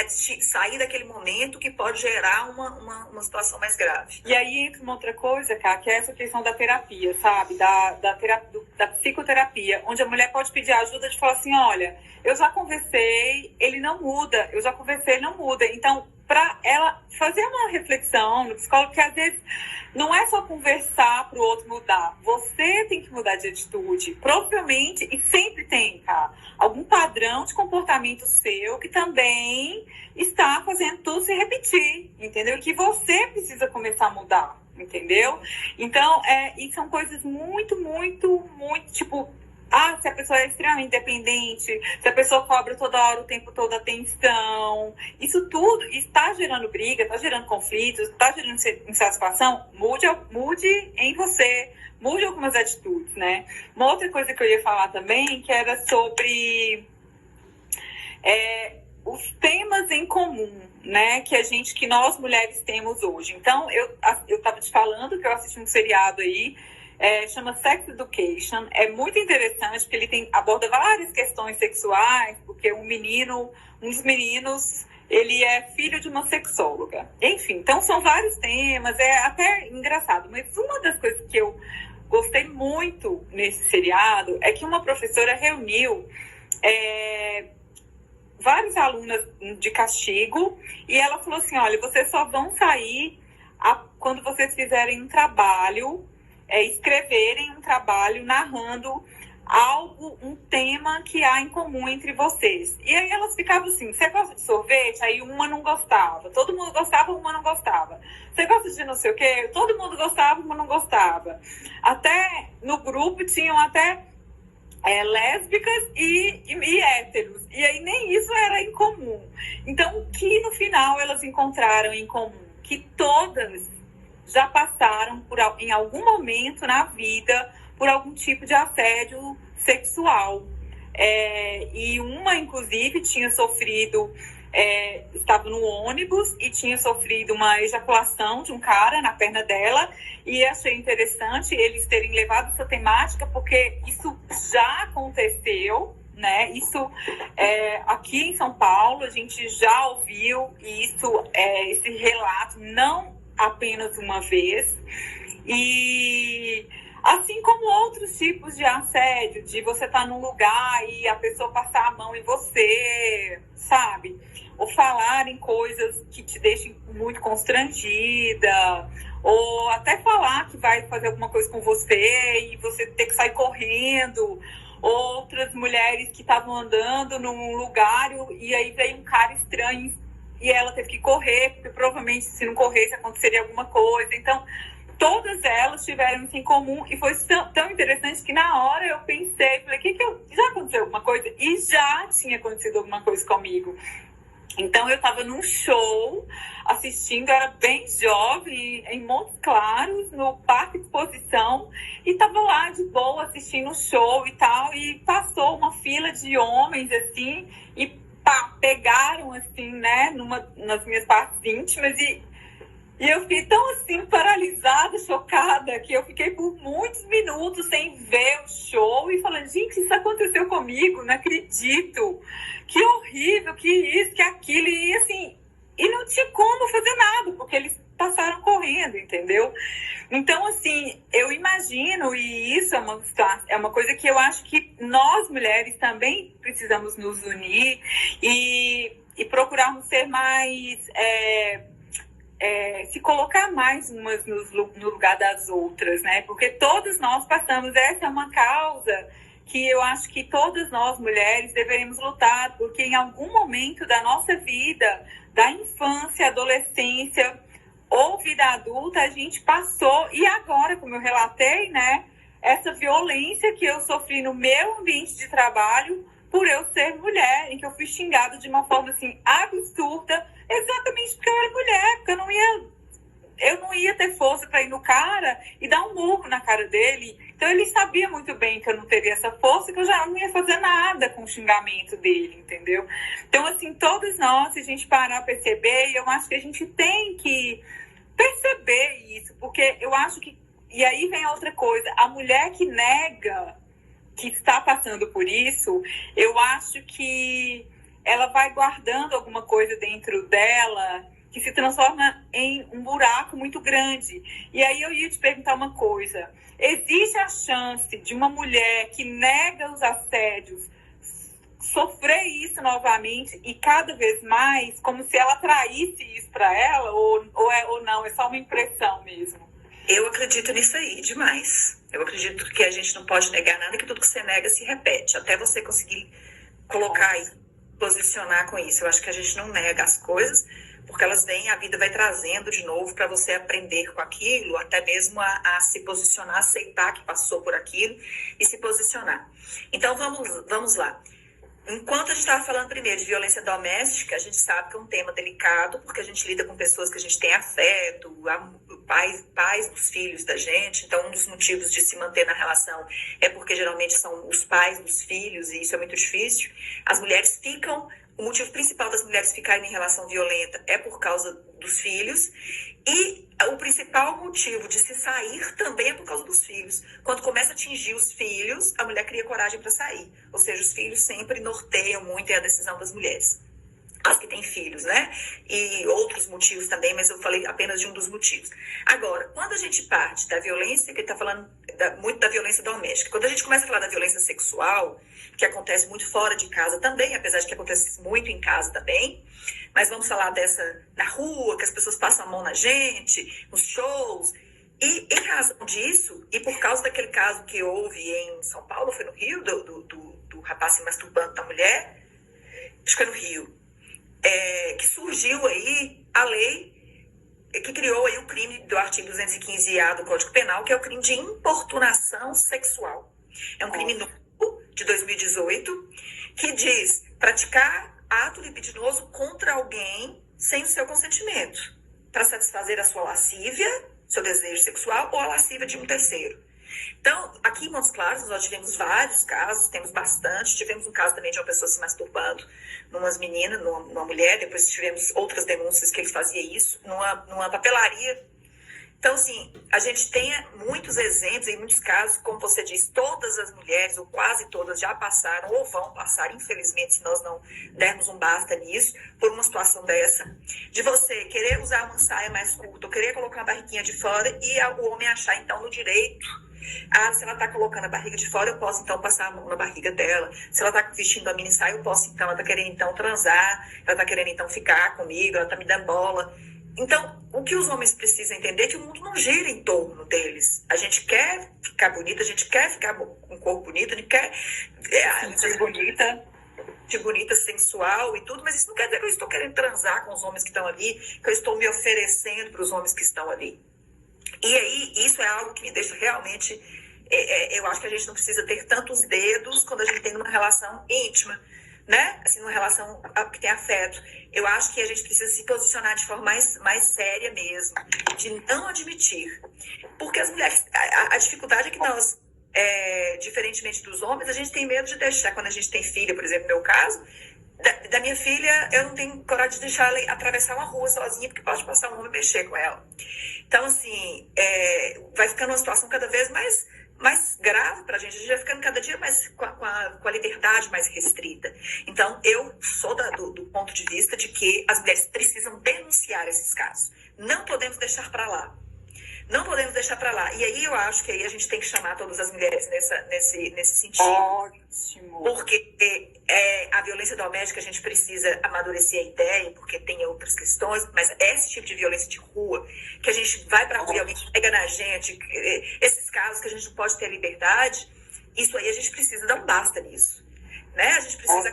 Sair daquele momento que pode gerar uma situação mais grave. E aí entra uma outra coisa, cara, que é essa questão da terapia, sabe? Da psicoterapia, onde a mulher pode pedir ajuda de falar assim, olha, eu já conversei, ele não muda, eu já conversei, ele não muda. Então, para ela fazer uma reflexão no psicólogo, que às vezes não é só conversar para o outro mudar. Você tem que mudar de atitude. Provavelmente, e sempre tem, cara, algum padrão de comportamento seu que também está fazendo tudo se repetir, entendeu? Que você precisa começar a mudar, entendeu? Então, e são coisas muito, tipo... se a pessoa é extremamente dependente, se a pessoa cobra toda hora, o tempo todo atenção, isso tudo está gerando briga, está gerando conflitos, está gerando insatisfação, mude em você, mude algumas atitudes, né? Uma outra coisa que eu ia falar também, que era sobre os temas em comum, né, que nós mulheres temos hoje. Então, eu estava te falando que eu assisti um seriado aí, chama Sex Education, é muito interessante porque ele aborda várias questões sexuais, porque um dos meninos, ele é filho de uma sexóloga. Enfim, então são vários temas, é até engraçado, mas uma das coisas que eu gostei muito nesse seriado é que uma professora reuniu várias alunas de castigo e ela falou assim, olha, vocês só vão sair quando vocês fizerem um trabalho, escreverem um trabalho narrando um tema que há em comum entre vocês. E aí elas ficavam assim, você gosta de sorvete? Aí uma não gostava, todo mundo gostava, uma não gostava. Você gosta de não sei o quê? Todo mundo gostava, uma não gostava. Até no grupo tinham até lésbicas e héteros. E aí nem isso era em comum. Então, o que no final elas encontraram em comum? Que todas já passaram em algum momento na vida por algum tipo de assédio sexual. E uma, inclusive, tinha sofrido, estava no ônibus e tinha sofrido uma ejaculação de um cara na perna dela, e achei interessante eles terem levado essa temática, porque isso já aconteceu, né? Isso aqui em São Paulo, a gente já ouviu esse relato, não apenas uma vez, e assim como outros tipos de assédio, de você estar num lugar e a pessoa passar a mão em você, sabe? Ou falarem coisas que te deixem muito constrangida, ou até falar que vai fazer alguma coisa com você e você ter que sair correndo. Outras mulheres que estavam andando num lugar e aí veio um cara estranho e ela teve que correr, porque provavelmente se não corresse aconteceria alguma coisa. Então, todas elas tiveram isso em comum e foi tão interessante que na hora eu pensei, falei, já aconteceu alguma coisa? E já tinha acontecido alguma coisa comigo. Então eu estava num show assistindo, eu era bem jovem, em Montes Claros, no Parque de Exposição, e estava lá de boa assistindo o show e tal, e passou uma fila de homens assim, e pegaram assim, né, nas minhas partes íntimas, e eu fiquei tão assim, paralisada, chocada, que eu fiquei por muitos minutos sem ver o show e falando, gente, isso aconteceu comigo, não acredito. Que horrível, que isso, que aquilo, e assim, e não tinha como fazer nada, porque eles passaram correndo, entendeu? Então, assim, eu imagino, e isso é uma coisa que eu acho que nós, mulheres, também precisamos nos unir e procurarmos ser mais... se colocar mais umas no lugar das outras, né? Porque todas nós passamos, essa é uma causa que eu acho que todas nós, mulheres, deveríamos lutar, porque em algum momento da nossa vida, da infância, adolescência ou vida adulta, a gente passou, e agora, como eu relatei, né? Essa violência que eu sofri no meu ambiente de trabalho por eu ser mulher, em que eu fui xingada de uma forma, assim, absurda, exatamente porque eu era mulher, porque eu não ia ter força para ir no cara e dar um murro na cara dele. Então ele sabia muito bem que eu não teria essa força, que eu já não ia fazer nada com o xingamento dele, entendeu? Então, assim, todos nós, se a gente parar a perceber, e eu acho que a gente tem que perceber isso, porque eu acho que... E aí vem outra coisa, a mulher que nega que está passando por isso, eu acho que ela vai guardando alguma coisa dentro dela que se transforma em um buraco muito grande. E aí eu ia te perguntar uma coisa. Existe a chance de uma mulher que nega os assédios sofrer isso novamente e cada vez mais, como se ela traísse isso para ela, ou não, é só uma impressão mesmo? Eu acredito nisso aí, demais. Eu acredito que a gente não pode negar nada, que tudo que você nega se repete, até você conseguir colocar e posicionar com isso. Eu acho que a gente não nega as coisas, porque elas vêm, a vida vai trazendo de novo para você aprender com aquilo, até mesmo a se posicionar, aceitar que passou por aquilo e se posicionar. Então, vamos lá. Enquanto a gente estava falando primeiro de violência doméstica, a gente sabe que é um tema delicado, porque a gente lida com pessoas que a gente tem afeto, pais dos filhos da gente. Então, um dos motivos de se manter na relação é porque geralmente são os pais dos filhos, e isso é muito difícil. As mulheres ficam... O motivo principal das mulheres ficarem em relação violenta é por causa dos filhos. E o principal motivo de se sair também é por causa dos filhos. Quando começa a atingir os filhos, a mulher cria coragem para sair. Ou seja, os filhos sempre norteiam muito a decisão das mulheres. As que têm filhos, né? E outros motivos também, mas eu falei apenas de um dos motivos. Agora, quando a gente parte da violência, que ele está falando muito da violência doméstica, quando a gente começa a falar da violência sexual, que acontece muito fora de casa também, apesar de que acontece muito em casa também, mas vamos falar dessa na rua, que as pessoas passam a mão na gente, nos shows, e em razão disso, e por causa daquele caso que houve em São Paulo, foi no Rio, do rapaz se masturbando da mulher, acho que foi no Rio, que surgiu aí a lei que criou aí o crime do artigo 215-A do Código Penal, que é o crime de importunação sexual. É um crime novo de 2018 que diz praticar ato libidinoso contra alguém sem o seu consentimento, para satisfazer a sua lascívia, seu desejo sexual ou a lascívia de um terceiro. Então, aqui em Montes Claros, nós tivemos vários casos, temos bastante. Tivemos um caso também de uma pessoa se masturbando numas meninas, numa mulher. Depois tivemos outras denúncias que ele fazia isso numa papelaria. Então, assim, a gente tem muitos exemplos e muitos casos, como você diz, todas as mulheres, ou quase todas, já passaram ou vão passar, infelizmente, se nós não dermos um basta nisso, por uma situação dessa, de você querer usar uma saia mais curta, ou querer colocar a barriguinha de fora e o homem achar, então, no direito. Se ela está colocando a barriga de fora, eu posso, então, passar a mão na barriga dela. Se ela está vestindo a mini saia, eu posso, então, ela está querendo, então, transar, ela está querendo, então, ficar comigo, ela está me dando bola. Então, o que os homens precisam entender é que o mundo não gira em torno deles. A gente quer ficar bonita, a gente quer ficar com um corpo bonito, a gente quer ser bonita. De bonita, sensual e tudo, mas isso não quer dizer que eu estou querendo transar com os homens que estão ali, que eu estou me oferecendo para os homens que estão ali. E aí, isso é algo que me deixa realmente... eu acho que a gente não precisa ter tantos dedos quando a gente tem uma relação íntima, né? Assim, uma relação que tem afeto. Eu acho que a gente precisa se posicionar de forma mais séria mesmo, de não admitir. Porque as mulheres... A dificuldade é que nós, diferentemente dos homens, a gente tem medo de deixar, quando a gente tem filha, por exemplo, no meu caso, da minha filha, eu não tenho coragem de deixar ela atravessar uma rua sozinha, porque pode passar um homem e mexer com ela. Então, assim, vai ficando uma situação cada vez mais grave para a gente vai ficando cada dia mais com a liberdade mais restrita. Então, eu sou do ponto de vista de que as mulheres precisam denunciar esses casos. Não podemos deixar para lá. Não podemos deixar para lá. E aí eu acho que aí a gente tem que chamar todas as mulheres nesse sentido. Ótimo. Porque a violência doméstica a gente precisa amadurecer a ideia, porque tem outras questões, mas esse tipo de violência de rua, que a gente vai para a rua e alguém pega na gente, esses casos que a gente não pode ter a liberdade, isso aí a gente precisa dar um basta nisso. Né? A gente precisa...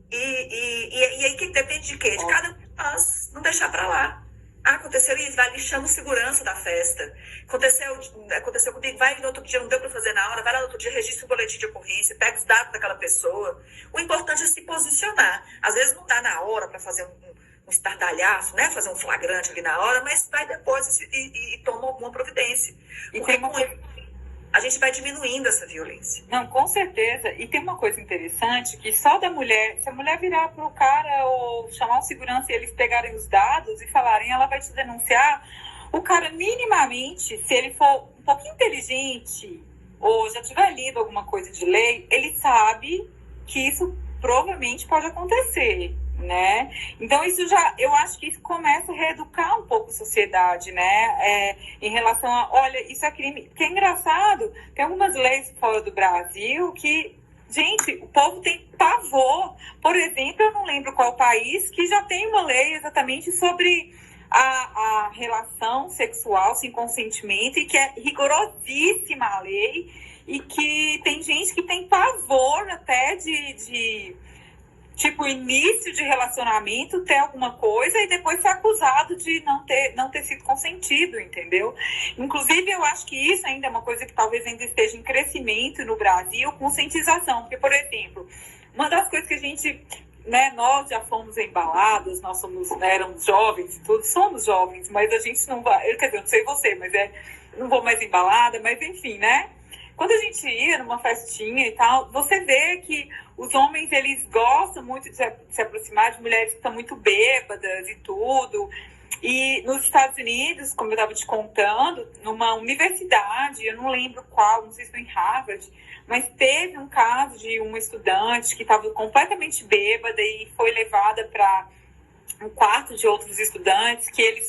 E aí que depende de quê? De cada um de nós não deixar para lá. Aconteceu isso, vai ali, chama o segurança da festa. Aconteceu comigo, vai no outro dia, não deu para fazer na hora, vai lá no outro dia, registra o boletim de ocorrência, pega os dados daquela pessoa. O importante é se posicionar. Às vezes não dá na hora para fazer um estardalhaço, né? Fazer um flagrante ali na hora, mas vai depois e toma alguma providência. Porque a gente vai diminuindo essa violência. Não, com certeza. E tem uma coisa interessante, que só da mulher, se a mulher virar pro cara ou chamar um segurança e eles pegarem os dados e falarem, ela vai te denunciar, o cara minimamente, se ele for um pouquinho inteligente ou já tiver lido alguma coisa de lei, ele sabe que isso provavelmente pode acontecer, né? Então eu acho que isso começa a reeducar um pouco a sociedade, né? Em relação a, olha, isso é crime. Que é engraçado, tem algumas leis fora do Brasil que, gente, o povo tem pavor. Por exemplo, eu não lembro qual país que já tem uma lei exatamente sobre a relação sexual sem consentimento, e que é rigorosíssima a lei, e que tem gente que tem pavor até de tipo, início de relacionamento, ter alguma coisa e depois ser acusado de não ter sido consentido, entendeu? Inclusive, eu acho que isso ainda é uma coisa que talvez ainda esteja em crescimento no Brasil, conscientização. Porque, por exemplo, uma das coisas que a gente, né, nós já fomos embalados, nós éramos jovens e tudo, somos jovens, mas a gente não vai, quer dizer, eu não sei você, mas não vou mais embalada, mas enfim, né? Quando a gente ia numa festinha e tal, você vê que os homens, eles gostam muito de se aproximar de mulheres que estão muito bêbadas e tudo. E nos Estados Unidos, como eu estava te contando, numa universidade, eu não lembro qual, não sei se foi em Harvard, mas teve um caso de uma estudante que estava completamente bêbada e foi levada para um quarto de outros estudantes, que eles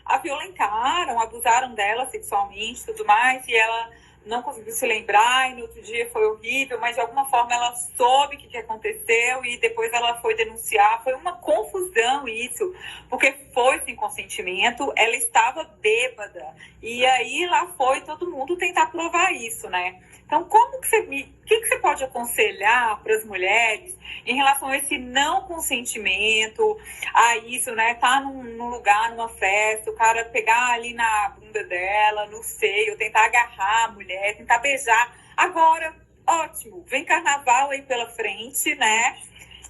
a violentaram, abusaram dela sexualmente e tudo mais, e ela não conseguiu se lembrar, e no outro dia foi horrível, mas de alguma forma ela soube o que aconteceu e depois ela foi denunciar. Foi uma confusão isso, porque foi sem consentimento, ela estava bêbada, e aí lá foi todo mundo tentar provar isso, né? Então, o que você pode aconselhar para as mulheres em relação a esse não consentimento, a isso, né? Tá num lugar, numa festa, o cara pegar ali na bunda dela, no seio, tentar agarrar a mulher, tentar beijar. Agora, ótimo, vem carnaval aí pela frente, né?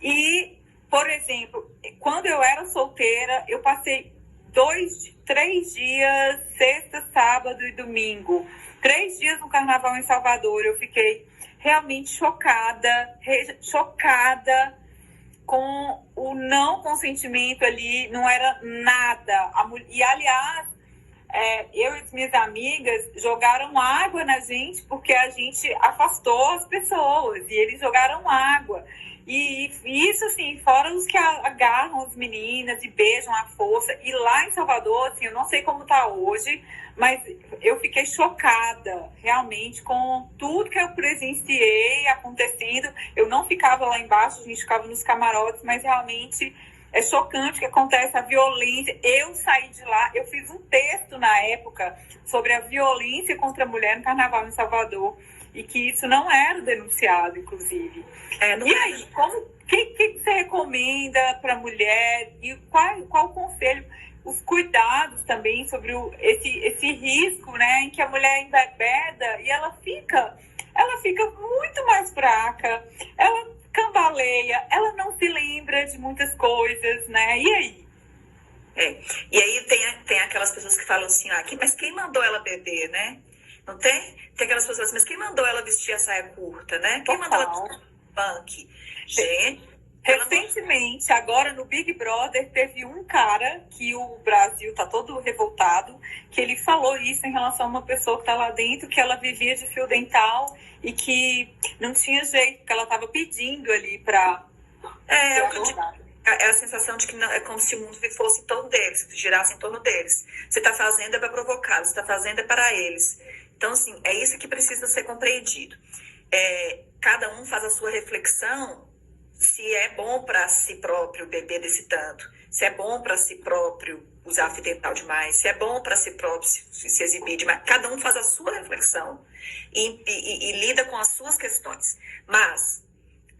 E, por exemplo, quando eu era solteira, eu passei 3 dias, sexta, sábado e domingo, 3 dias no carnaval em Salvador. Eu fiquei realmente chocada com o não consentimento ali, não era nada. E, aliás, eu e as minhas amigas jogaram água na gente porque a gente afastou as pessoas, e eles jogaram água. E isso, assim, fora os que agarram as meninas e beijam à força. E lá em Salvador, assim, eu não sei como tá hoje, mas eu fiquei chocada, realmente, com tudo que eu presenciei acontecendo. Eu não ficava lá embaixo, a gente ficava nos camarotes, mas realmente é chocante que acontece a violência. Eu saí de lá, eu fiz um texto na época sobre a violência contra a mulher no carnaval em Salvador, e que isso não era denunciado, inclusive. E aí, o que você recomenda para a mulher? E qual o conselho os cuidados também sobre esse risco, né, em que a mulher embebeda e ela fica muito mais fraca, ela cambaleia, ela não se lembra de muitas coisas, né? E aí? E aí tem aquelas pessoas que falam assim, mas quem mandou ela beber, né? Não tem? Tem aquelas pessoas assim, mas quem mandou ela vestir a saia curta, né? Quem mandou ela vestir punk? Gente... Recentemente, agora no Big Brother, teve um cara que o Brasil tá todo revoltado, que ele falou isso em relação a uma pessoa que tá lá dentro, que ela vivia de fio dental e que não tinha jeito, que ela tava pedindo ali pra... É a sensação de que não, é como se o mundo fosse em torno deles, girasse em torno deles. Você tá fazendo é para provocá-los, você tá fazendo é para eles. Então, assim, é isso que precisa ser compreendido. Cada um faz a sua reflexão se é bom para si próprio beber desse tanto, se é bom para si próprio usar fio dental demais, se é bom para si próprio se exibir demais. Cada um faz a sua reflexão e lida com as suas questões. Mas,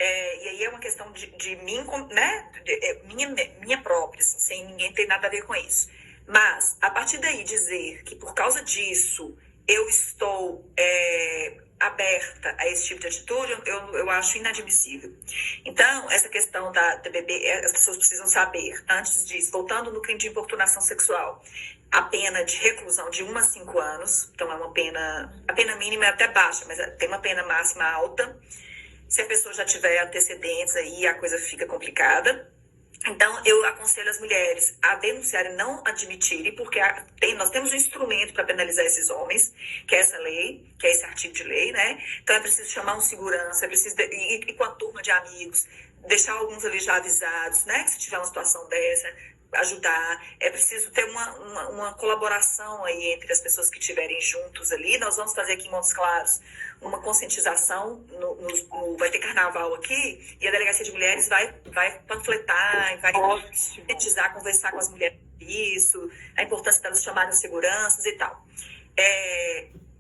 e aí é uma questão de mim, né? Minha própria, assim, sem ninguém ter nada a ver com isso. Mas, a partir daí, dizer que por causa disso eu estou... aberta a esse tipo de atitude, eu acho inadmissível. Então, essa questão da bebê, as pessoas precisam saber, antes disso, voltando no crime de importunação sexual, a pena de reclusão de 1 a 5 anos, então a pena mínima é até baixa, mas tem uma pena máxima alta. Se a pessoa já tiver antecedentes, aí a coisa fica complicada. Então, eu aconselho as mulheres a denunciarem, não admitirem, porque nós temos um instrumento para penalizar esses homens, que é essa lei, que é esse artigo de lei, né? Então, é preciso chamar um segurança, é preciso ir com a turma de amigos, deixar alguns ali já avisados, né? Se tiver uma situação dessa, ajudar. É preciso ter uma colaboração aí entre as pessoas que estiverem juntos ali. Nós vamos fazer aqui em Montes Claros uma conscientização, vai ter carnaval aqui, e a Delegacia de Mulheres vai panfletar, vai conscientizar, conversar com as mulheres isso, a importância delas chamarem os seguranças e tal.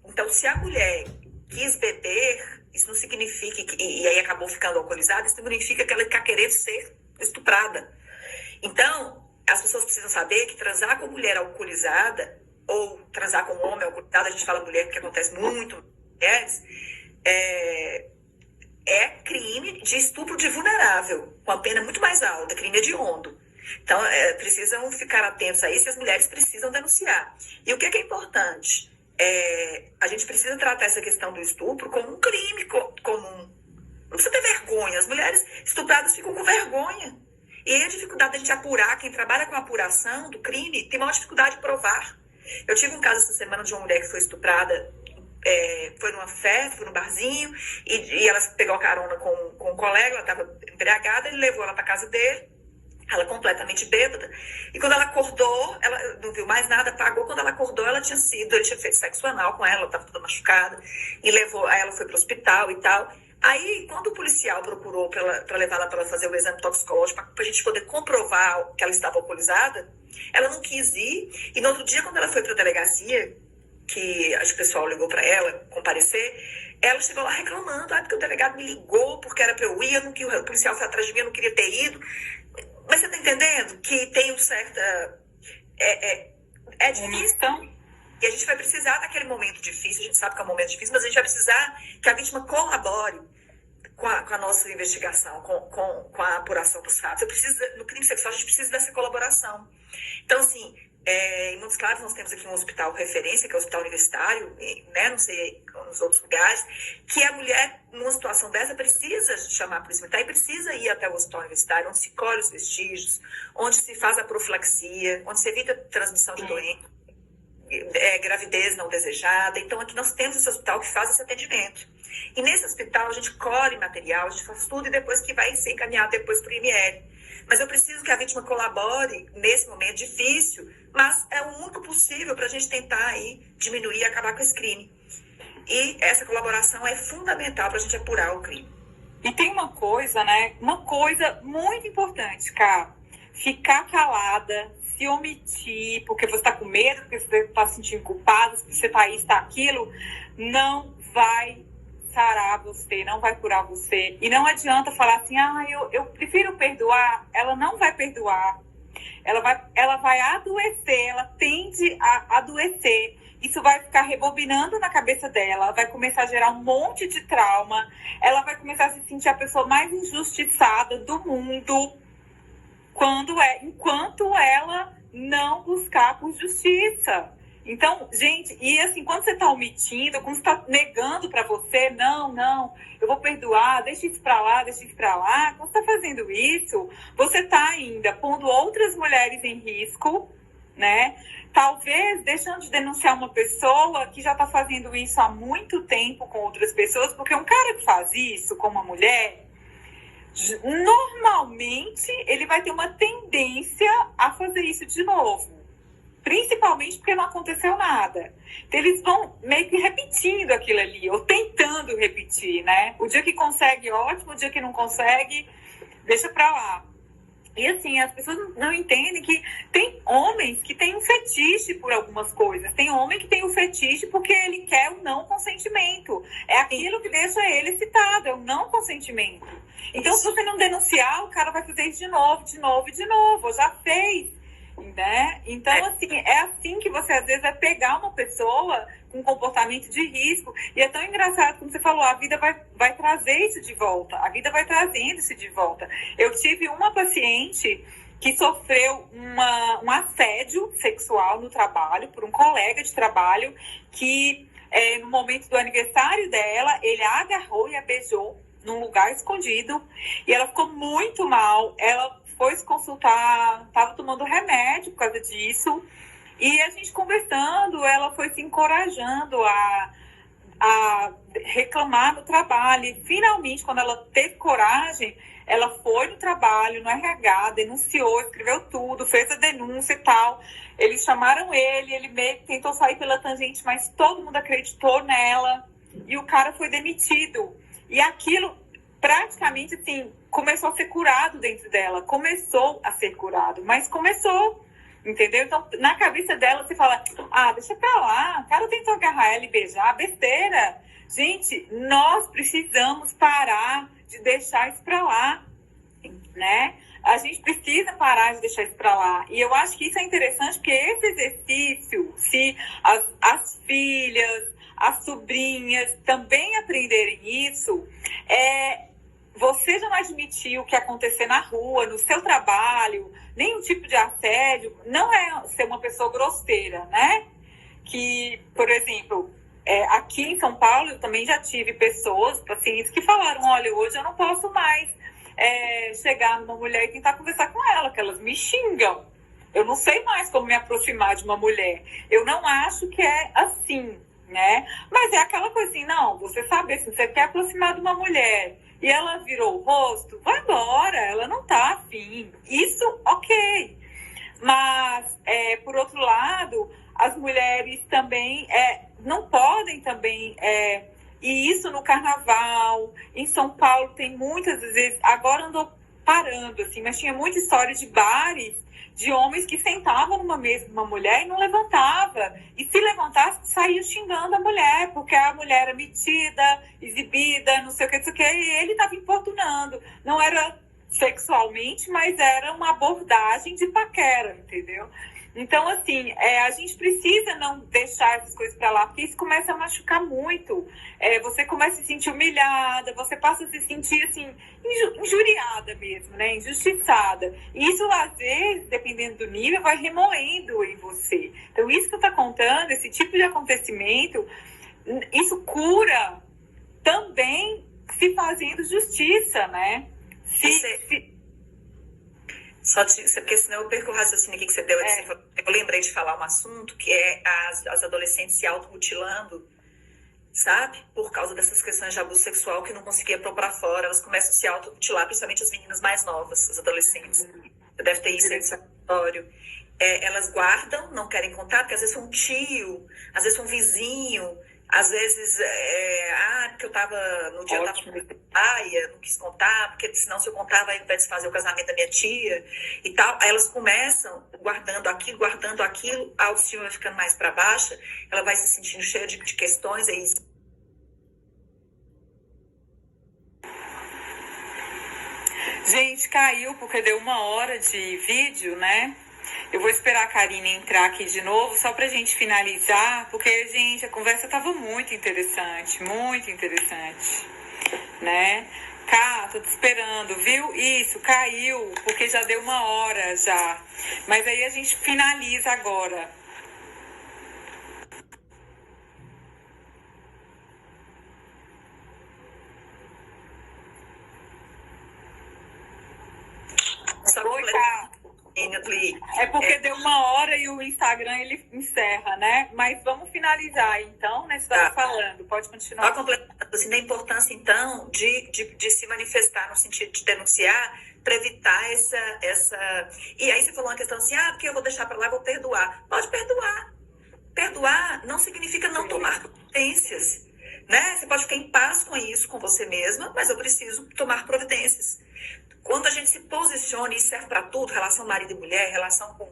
Então, se a mulher quis beber, isso não significa, e aí acabou ficando alcoolizada, isso significa que ela está querendo ser estuprada. Então, as pessoas precisam saber que transar com mulher alcoolizada, ou transar com homem alcoolizado, a gente fala mulher porque acontece muito mulheres, é crime de estupro de vulnerável, com a pena muito mais alta, crime hediondo. Então, precisam ficar atentos a isso, e as mulheres precisam denunciar. E o que é importante? A gente precisa tratar essa questão do estupro como um crime comum. Não precisa ter vergonha. As mulheres estupradas ficam com vergonha. E aí a dificuldade da gente apurar, quem trabalha com a apuração do crime, tem maior dificuldade de provar. Eu tive um caso essa semana de uma mulher que foi estuprada, foi numa festa, foi num barzinho, e ela pegou a carona com um colega, ela estava embriagada, ele levou ela para casa dele, ela completamente bêbada, e quando ela acordou, ela não viu mais nada, apagou. Quando ela acordou, ele tinha feito sexo anal com ela estava toda machucada, e aí ela foi para o hospital e tal. Aí, quando o policial procurou para levar ela para fazer o exame toxicológico, para a gente poder comprovar que ela estava alcoolizada, ela não quis ir, e no outro dia, quando ela foi para a delegacia, que acho que o pessoal ligou para ela comparecer, ela chegou lá reclamando, porque o delegado me ligou, porque era para eu ir, o policial foi atrás de mim, eu não queria ter ido. Mas você tá entendendo que tem um certa... É difícil. E a gente vai precisar naquele momento difícil, a gente sabe que é um momento difícil, mas a gente vai precisar que a vítima colabore com a nossa investigação, com a apuração dos fatos. No crime sexual, a gente precisa dessa colaboração. Então, assim, em Montes Claros nós temos aqui um hospital referência, que é o hospital universitário, né, não sei nos outros lugares, que a mulher, numa situação dessa, precisa chamar a polícia militar e precisa ir até o hospital universitário, onde se colhe os vestígios, onde se faz a profilaxia, onde se evita a transmissão de doença, gravidez não desejada. Então, aqui nós temos esse hospital que faz esse atendimento. E nesse hospital a gente colhe material, a gente faz tudo e depois que vai ser encaminhado depois para o IML. Mas eu preciso que a vítima colabore nesse momento difícil, mas é o único possível para a gente tentar aí diminuir e acabar com esse crime. E essa colaboração é fundamental para a gente apurar o crime. E tem uma coisa, né? Uma coisa muito importante, Cá. Ficar calada, se omitir, porque você está com medo, porque você está se sentindo culpado, porque você está isso, está aquilo, não vai sarar você, não vai curar você. E não adianta falar assim, eu prefiro perdoar. Ela não vai perdoar. ela vai adoecer, ela tende a adoecer. Isso vai ficar rebobinando na cabeça dela, vai começar a gerar um monte de trauma, ela vai começar a se sentir a pessoa mais injustiçada do mundo, enquanto ela não buscar por justiça. Então, gente, e assim, quando você está omitindo, quando você está negando para você, não, eu vou perdoar, deixa isso para lá, quando você está fazendo isso, você está ainda pondo outras mulheres em risco, né? Talvez deixando de denunciar uma pessoa que já está fazendo isso há muito tempo com outras pessoas, porque um cara que faz isso com uma mulher, normalmente ele vai ter uma tendência a fazer isso de novo. Principalmente porque não aconteceu nada. Então, eles vão meio que repetindo aquilo ali, ou tentando repetir, né? O dia que consegue, ótimo. O dia que não consegue, deixa pra lá. E assim, as pessoas não entendem que tem homens que têm um fetiche por algumas coisas. Tem homem que tem um fetiche porque ele quer o não consentimento. É aquilo que deixa ele excitado, é o não consentimento. Então, se você não denunciar, o cara vai fazer isso de novo. Já fez. Né? Então, assim, é assim que você às vezes vai pegar uma pessoa com um comportamento de risco. E é tão engraçado, como você falou, a vida vai trazer isso de volta. A vida vai trazendo isso de volta. Eu tive uma paciente que sofreu um assédio sexual no trabalho por um colega de trabalho que, no momento do aniversário dela, ele a agarrou e a beijou num lugar escondido. E ela ficou muito mal. Ela foi se consultar, estava tomando remédio por causa disso, e a gente conversando, ela foi se encorajando a reclamar no trabalho, e finalmente, quando ela teve coragem, ela foi no trabalho, no RH, denunciou, escreveu tudo, fez a denúncia e tal. Eles chamaram ele meio que tentou sair pela tangente, mas todo mundo acreditou nela, e o cara foi demitido. E aquilo, praticamente, assim, começou a ser curado dentro dela. Começou a ser curado, mas começou, entendeu? Então, na cabeça dela, você fala, deixa pra lá, o cara tentou agarrar ela e beijar, besteira. Gente, nós precisamos parar de deixar isso pra lá, né? A gente precisa parar de deixar isso pra lá. E eu acho que isso é interessante, porque esse exercício, se as filhas, as sobrinhas também aprenderem isso, você já não admitiu o que acontecer na rua, no seu trabalho, nenhum tipo de assédio, não é ser uma pessoa grosseira, né? Que, por exemplo, aqui em São Paulo, eu também já tive pessoas, pacientes, que falaram, olha, hoje eu não posso mais chegar numa mulher e tentar conversar com ela, que elas me xingam. Eu não sei mais como me aproximar de uma mulher. Eu não acho que é assim, né? Mas é aquela coisa assim, não, você sabe, assim, você quer aproximar de uma mulher e ela virou o rosto, vai embora, ela não tá afim. Isso, ok. Mas, por outro lado, as mulheres também não podem também... e isso no carnaval, em São Paulo tem muitas vezes, agora andou parando, assim, mas tinha muita história de bares, de homens que sentavam numa mesa de uma mulher e não levantava. E se levantasse, saía xingando a mulher, porque a mulher era metida, exibida, não sei o que, e ele estava importunando. Não era sexualmente, mas era uma abordagem de paquera, entendeu? Então, assim, a gente precisa não deixar essas coisas para lá, porque isso começa a machucar muito. Você começa a se sentir humilhada, você passa a se sentir, assim, injuriada mesmo, né? Injustiçada. E isso, às vezes, dependendo do nível, vai remoendo em você. Então, isso que eu tô contando, esse tipo de acontecimento, isso cura também se fazendo justiça, né? Porque senão eu perco o raciocínio aqui que você deu. Eu lembrei de falar um assunto que é as adolescentes se automutilando, sabe? Por causa dessas questões de abuso sexual que não conseguia pôr pra fora. Elas começam a se automutilar, principalmente as meninas mais novas, as adolescentes. Você deve ter isso aí no seu auditório. Elas guardam, não querem contar, porque às vezes foi um tio, às vezes foi um vizinho, às vezes, porque eu tava, no dia eu tava com praia, não quis contar, porque senão se eu contar vai desfazer o casamento da minha tia e tal. Aí elas começam guardando aquilo, a autoestima vai ficando mais para baixo, ela vai se sentindo cheia de questões, é isso. Gente, caiu porque deu 1 hora de vídeo, né? Eu vou esperar a Karine entrar aqui de novo, só pra gente finalizar, porque, gente, a conversa tava muito interessante, né? Cá, tô te esperando, viu? Isso, caiu, porque já deu 1 hora já. Mas aí a gente finaliza agora. Oi, Cá. É porque deu 1 hora e o Instagram ele encerra, né? Mas vamos finalizar então, né? Você estava falando, pode continuar. Completando, assim, da importância, então, de se manifestar no sentido de denunciar, para evitar essa. E aí você falou uma questão assim, porque eu vou deixar para lá e vou perdoar. Pode perdoar. Perdoar não significa não tomar providências, né? Você pode ficar em paz com isso, com você mesma, mas eu preciso tomar providências. Quando a gente se posiciona, e isso serve para tudo, relação marido e mulher, relação com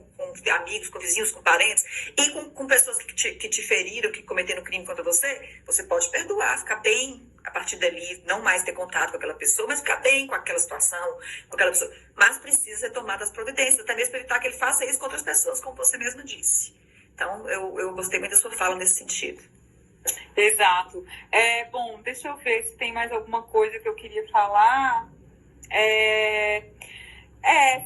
amigos, com vizinhos, com parentes, e com pessoas que te feriram, que cometeram crime contra você, você pode perdoar, ficar bem a partir dali, não mais ter contato com aquela pessoa, mas ficar bem com aquela situação, com aquela pessoa. Mas precisa ser tomadas providências, até mesmo para evitar que ele faça isso com outras pessoas, como você mesma disse. Então, eu gostei muito da sua fala nesse sentido. Exato. Bom, deixa eu ver se tem mais alguma coisa que eu queria falar.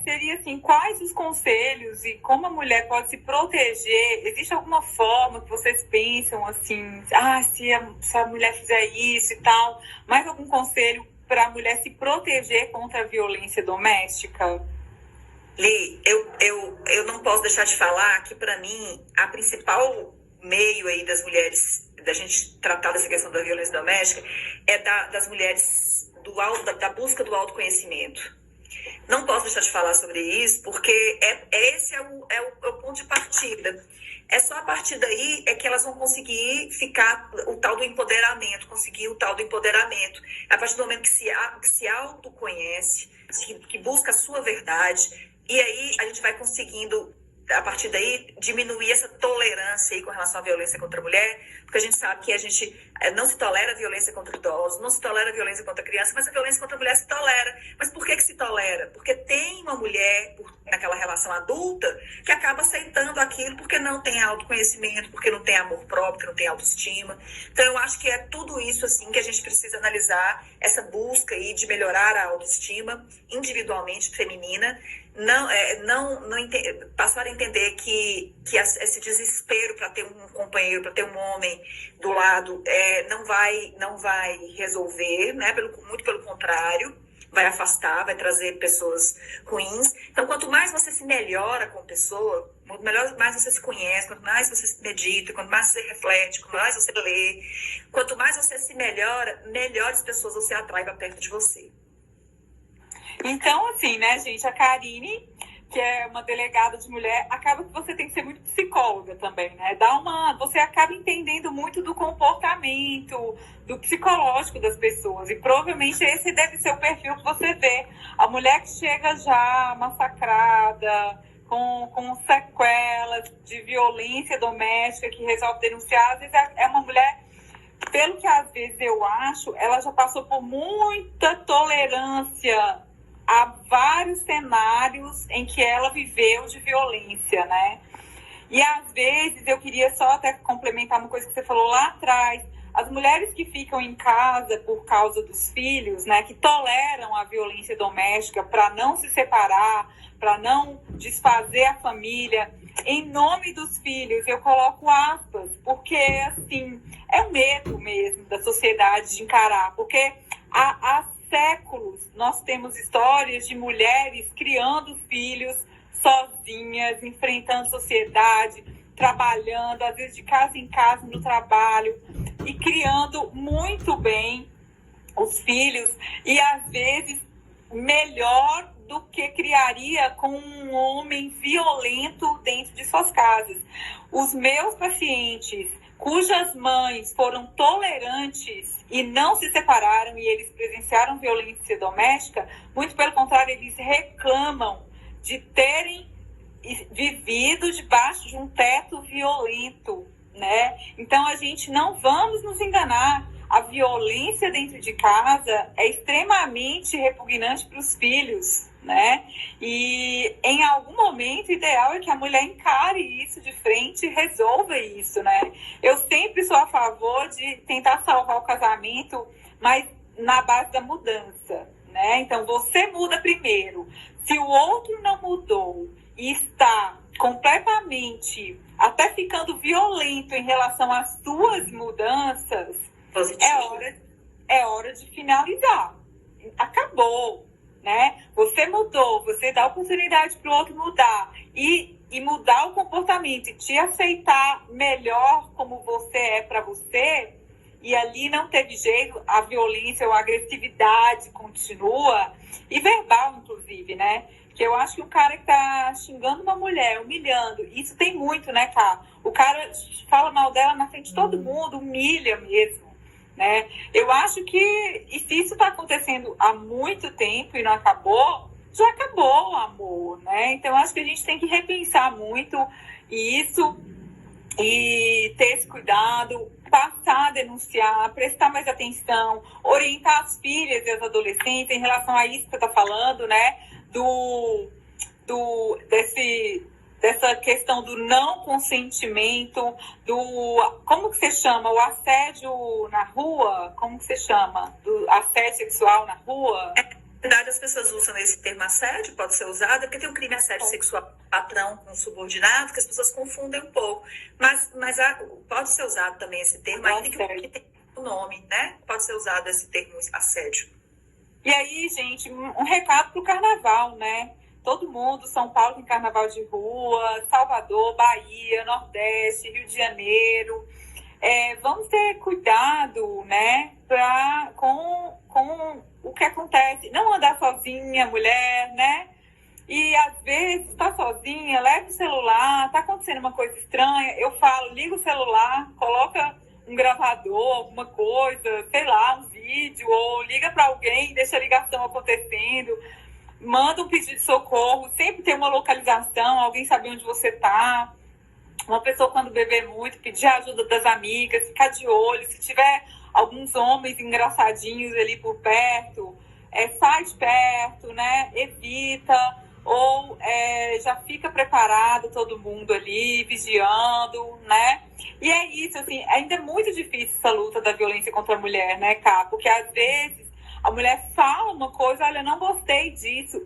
Seria assim, quais os conselhos e como a mulher pode se proteger? Existe alguma forma que vocês pensam assim, se a mulher fizer isso e tal, mais algum conselho para a mulher se proteger contra a violência doméstica? Li, eu não posso deixar de falar que, para mim, a principal meio aí das mulheres, da gente tratar dessa questão da violência doméstica, é das mulheres da busca do autoconhecimento. Não posso deixar de falar sobre isso, porque esse é o ponto de partida. É só a partir daí que elas vão conseguir ficar o tal do empoderamento, A partir do momento que se autoconhece, que busca a sua verdade, e aí a gente vai conseguindo, a partir daí, diminuir essa tolerância aí com relação à violência contra a mulher, porque a gente sabe que a gente não se tolera a violência contra idosos, não se tolera a violência contra a criança, mas a violência contra a mulher se tolera. Mas por que se tolera? Porque tem uma mulher, naquela relação adulta, que acaba aceitando aquilo porque não tem autoconhecimento, porque não tem amor próprio, porque não tem autoestima. Então, eu acho que é tudo isso assim que a gente precisa analisar, essa busca aí de melhorar a autoestima individualmente feminina, passar a entender que esse desespero para ter um companheiro, para ter um homem do lado, não vai resolver, né? Muito pelo contrário, vai afastar, vai trazer pessoas ruins. Então, quanto mais você se melhora com a pessoa, mais você se conhece, quanto mais você se medita, quanto mais você reflete, quanto mais você lê, quanto mais você se melhora, melhores pessoas você atrai para perto de você. Então, assim, né, gente, a Karine, que é uma delegada de mulher, acaba que você tem que ser muito psicóloga também, né? Você acaba entendendo muito do comportamento, do psicológico das pessoas. E provavelmente esse deve ser o perfil que você vê. A mulher que chega já massacrada, com sequelas de violência doméstica, que resolve denunciar, às vezes é uma mulher, pelo que às vezes eu acho, ela já passou por muita tolerância a vários cenários em que ela viveu de violência, né? E às vezes eu queria só até complementar uma coisa que você falou lá atrás. As mulheres que ficam em casa por causa dos filhos, né, que toleram a violência doméstica para não se separar, para não desfazer a família, em nome dos filhos, eu coloco aspas, porque assim, é o medo mesmo da sociedade de encarar, porque há séculos nós temos histórias de mulheres criando filhos sozinhas, enfrentando sociedade, trabalhando, às vezes de casa em casa no trabalho, e criando muito bem os filhos, e às vezes melhor do que criaria com um homem violento dentro de suas casas. Os meus pacientes cujas mães foram tolerantes e não se separaram e eles presenciaram violência doméstica, muito pelo contrário, eles reclamam de terem vivido debaixo de um teto violento, né? Então, a gente não vamos nos enganar. violência dentro de casa é extremamente repugnante para os filhos, né? E em algum momento, o ideal é que a mulher encare isso de frente e resolva isso, né? Eu sempre sou a favor de tentar salvar o casamento, mas na base da mudança, né? Então, você muda primeiro. Se o outro não mudou e está completamente, até ficando violento em relação às suas mudanças, é hora de finalizar. Acabou, né? Você mudou, você dá oportunidade para o outro mudar e mudar o comportamento e te aceitar melhor como você é para você, e ali não teve jeito, a violência ou a agressividade continua, e verbal, inclusive, né? Que eu acho que o cara que tá xingando uma mulher, humilhando, isso tem muito, né, cara? O cara fala mal dela na frente de todo mundo, humilha mesmo, né? Eu acho que, e se isso tá acontecendo há muito tempo e não acabou, já acabou o amor, né? Então, eu acho que a gente tem que repensar muito isso e ter esse cuidado, passar a denunciar, prestar mais atenção, orientar as filhas e as adolescentes em relação a isso que você tá falando, né? Dessa questão do não consentimento, como que você chama? O assédio na rua? Como que você chama? Do assédio sexual na rua? Na verdade, as pessoas usam esse termo assédio, pode ser usado, porque tem um crime assédio sexual patrão com subordinado, que as pessoas confundem um pouco. Mas pode ser usado também esse termo, ainda que tem o nome, né? Pode ser usado esse termo assédio. E aí, gente, um recado pro carnaval, né? Todo mundo, São Paulo tem carnaval de rua, Salvador, Bahia, Nordeste, Rio de Janeiro. Vamos ter cuidado, né, com o que acontece. Não andar sozinha, mulher, né? E às vezes tá sozinha, leva o celular, tá acontecendo uma coisa estranha, eu falo, liga o celular, coloca um gravador, alguma coisa, sei lá, um vídeo, ou liga para alguém, deixa a ligação acontecendo, manda um pedido de socorro, sempre tem uma localização, alguém sabe onde você tá. Uma pessoa, quando beber muito, pedir a ajuda das amigas, ficar de olho. Se tiver alguns homens engraçadinhos ali por perto, sai de perto, né? Evita. Ou já fica preparado todo mundo ali, vigiando, né? E é isso, assim, ainda é muito difícil essa luta da violência contra a mulher, né, Cá? Porque às vezes a mulher fala uma coisa, olha, não gostei disso.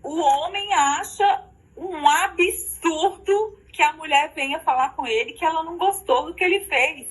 O homem acha um absurdo que a mulher venha falar com ele que ela não gostou do que ele fez,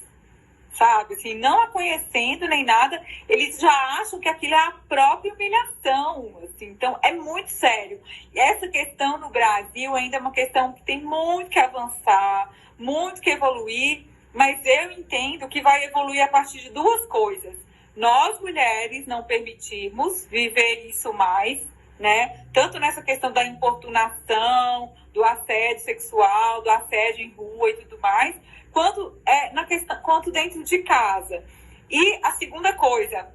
sabe? Assim, não a conhecendo nem nada, eles já acham que aquilo é a própria humilhação, assim. Então, é muito sério. E essa questão no Brasil ainda é uma questão que tem muito que avançar, muito que evoluir, mas eu entendo que vai evoluir a partir de duas coisas. Nós, mulheres, não permitirmos viver isso mais, né? Tanto nessa questão da importunação, do assédio sexual, do assédio em rua e tudo mais, quanto dentro de casa. E a segunda coisa,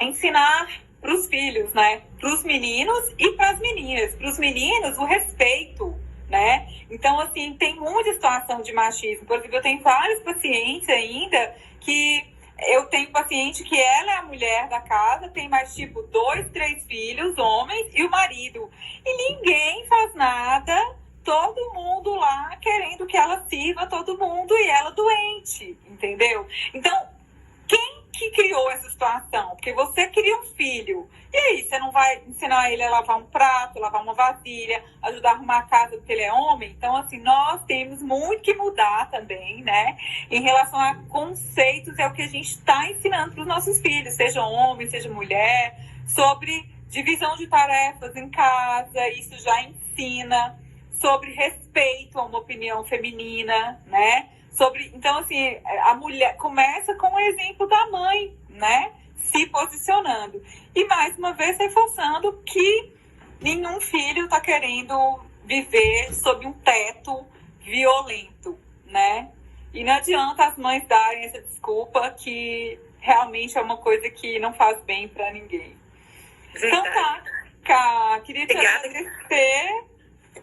ensinar para os filhos, né? Para os meninos e para as meninas. Para os meninos, o respeito, né? Então, assim, tem muita situação de machismo. Por exemplo, eu tenho vários pacientes ainda que... Eu tenho paciente que ela é a mulher da casa, tem mais tipo 2, 3 filhos, homens, e o marido. E ninguém faz nada, todo mundo lá querendo que ela sirva todo mundo e ela doente, entendeu? Então, quem que criou essa situação? Porque você cria um filho, e aí você não vai ensinar ele a lavar um prato, lavar uma vasilha, ajudar a arrumar a casa porque ele é homem? Então, assim, nós temos muito que mudar também, né? Em relação a conceitos, é o que a gente está ensinando para os nossos filhos, seja homem, seja mulher, sobre divisão de tarefas em casa, isso já ensina, sobre respeito a uma opinião feminina, né? Então, assim, a mulher começa com o exemplo da mãe, né? Se posicionando. E, mais uma vez, reforçando que nenhum filho está querendo viver sob um teto violento, né? E não adianta as mães darem essa desculpa, que realmente é uma coisa que não faz bem para ninguém. Verdade. Então tá, Cá, queria te agradecer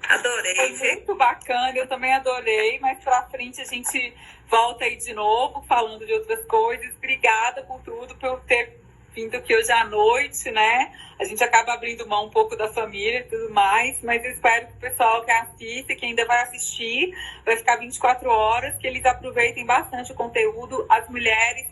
Adorei. Foi muito bacana, eu também adorei, mas pra frente a gente volta aí de novo, falando de outras coisas. Obrigada por tudo, por ter vindo aqui hoje à noite, né? A gente acaba abrindo mão um pouco da família e tudo mais, mas eu espero que o pessoal que assista, que ainda vai assistir, vai ficar 24 horas, que eles aproveitem bastante o conteúdo, as mulheres,